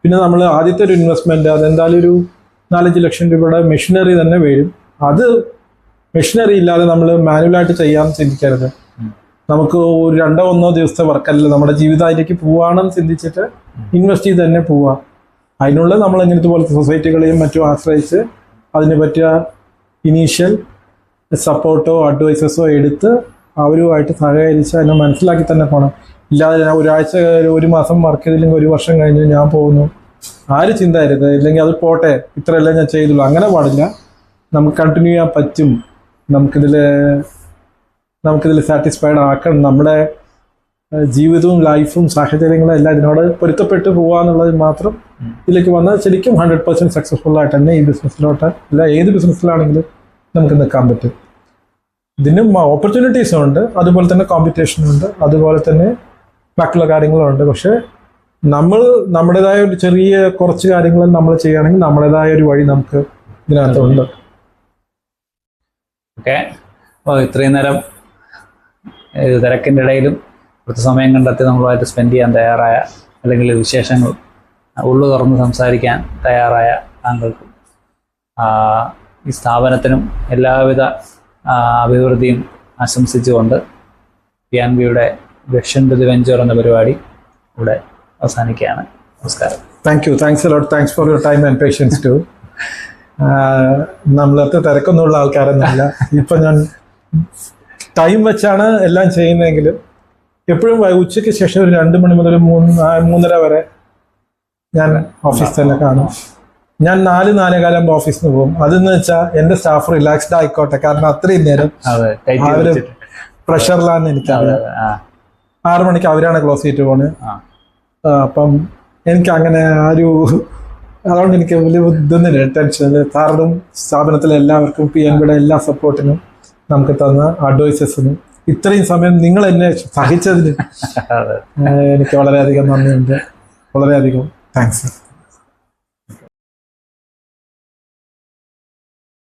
പിന്നെ നമ്മൾ ആദ്യത്തെ ഒരു ഇൻവെസ്റ്റ്മെന്റ് അതെന്തായാലും ഒരു 4-5 ലക്ഷം രൂപയുടെ മെഷീനറി തന്നെ വരും. അത് മെഷീനറി ഇല്ലാതെ നമ്മൾ മാനുവലായിട്ട് ചെയ്യാൻ ചിന്തിക്കരുത്. നമുക്ക് ഒരു 2-1 ദിവസത്തെ വർക്കല്ല, നമ്മുടെ ജീവിതത്തിലേക്ക് പോവാണെന്ന് ചിന്തിച്ചിട്ട് ഇൻവെസ്റ്റ് ചെയ്ത് തന്നെ പോവാം. അതിനുള്ള നമ്മൾ ഇങ്ങനത്തെ പോലത്തെ സൊസൈറ്റികളെയും മറ്റും ആശ്രയിച്ച് അതിനെ പറ്റിയ ഇനീഷ്യൽ സപ്പോർട്ടോ അഡ്വൈസസോ എടുത്ത് അവരുമായിട്ട് സഹകരിച്ച് അതിനെ മനസ്സിലാക്കി തന്നെ പോകണം. ഇല്ലാതെ ഞാൻ ഒരാഴ്ച 1 മാസം വർക്ക് ചെയ്തില്ലെങ്കിൽ 1 വർഷം കഴിഞ്ഞ് ഞാൻ പോകുന്നു, ആര് ചിന്തരുത്. ഇല്ലെങ്കിൽ അത് പോട്ടെ, ഇത്രയെല്ലാം ഞാൻ ചെയ്തുള്ളൂ, അങ്ങനെ പാടില്ല. നമുക്ക് കണ്ടിന്യൂ ചെയ്യാൻ പറ്റും. നമുക്കിതിൽ സാറ്റിസ്ഫൈഡ് ആക്കണം. നമ്മുടെ ജീവിതവും ലൈഫും സാഹചര്യങ്ങളും എല്ലാം ഇതിനോട് പൊരുത്തപ്പെട്ട് പോകാന്നുള്ളത് മാത്രം ഇതിലേക്ക് വന്നാൽ ശരിക്കും 100% സക്സസ്ഫുൾ ആയിട്ട് തന്നെ ഈ ബിസിനസ്സിലോട്ട് അല്ല ഏത് ബിസിനസ്സിലാണെങ്കിലും നമുക്ക് നിൽക്കാൻ പറ്റും. ഇതിനും ഓപ്പർച്യൂണിറ്റീസും ഉണ്ട്, അതുപോലെ തന്നെ കോമ്പറ്റീഷനും ഉണ്ട്, അതുപോലെ തന്നെ ബാക്കിയുള്ള കാര്യങ്ങളും ഉണ്ട്. പക്ഷേ നമ്മൾ നമ്മുടേതായ ഒരു ചെറിയ കുറച്ച് കാര്യങ്ങൾ നമ്മൾ ചെയ്യുകയാണെങ്കിൽ നമ്മുടേതായ ഒരു വഴി നമുക്ക് ഇതിനകത്തുണ്ട്. ഓക്കെ. അപ്പോൾ ഇത്രയും നേരം തിരക്കിൻ്റെ ഇടയിലും കുറച്ച് സമയം കണ്ടെത്തി നമ്മളുമായിട്ട് സ്പെൻഡ് ചെയ്യാൻ തയ്യാറായ, അല്ലെങ്കിൽ വിശേഷങ്ങൾ ഉള്ളു തുറന്ന് സംസാരിക്കാൻ തയ്യാറായ താങ്കൾക്കും ഈ സ്ഥാപനത്തിനും എല്ലാവിധ അഭിവൃദ്ധിയും ആശംസിച്ചുകൊണ്ട് PNBയുടെ വിഷൻ ടു ദി വെഞ്ചർ എന്ന പരിപാടി ഇവിടെ അവസാനിക്കുകയാണ്. നമസ്കാരം. Thanks a lot. Thanks for your time and patience too. നമ്മളത്ര തിരക്കൊന്നുമുള്ള ആൾക്കാരൊന്നുമില്ല. ഇപ്പൊ ഞാൻ ടൈം വെച്ചാണ് എല്ലാം ചെയ്യുന്നതെങ്കിലും എപ്പോഴും ഉച്ചയ്ക്ക് ശേഷം ഒരു 2 മണി മുതൽ 3:30 വരെ ഞാൻ ഓഫീസ് തന്നെ കാണും. ഞാൻ 4-4:15 ഓഫീസിൽ നിന്ന് പോകും. അതെന്ന് വെച്ചാൽ എന്റെ സ്റ്റാഫ് റിലാക്സ്ഡ് ആയിക്കോട്ടെ, കാരണം അത്രയും നേരം അവര് പ്രഷറിലാന്ന് എനിക്കറിയാം. 6 മണിക്ക് അവരാണ് ക്ലോസ് ചെയ്തിട്ട് പോണ്. അപ്പം എനിക്ക് അങ്ങനെ അതുകൊണ്ട് എനിക്ക് വലിയ ഇതൊന്നുമില്ല, ടെൻഷൻ. കാരണം സ്ഥാപനത്തിലെ എല്ലാവർക്കും PNBയുടെ എല്ലാ സപ്പോർട്ടിനും നമുക്ക് തന്ന അഡ്വൈസസിനും ഇത്രയും സമയം നിങ്ങൾ എന്നെ സഹിച്ചതിന് എനിക്ക് വളരെയധികം നന്ദിയുണ്ട്. വളരെയധികം താങ്ക്സ്.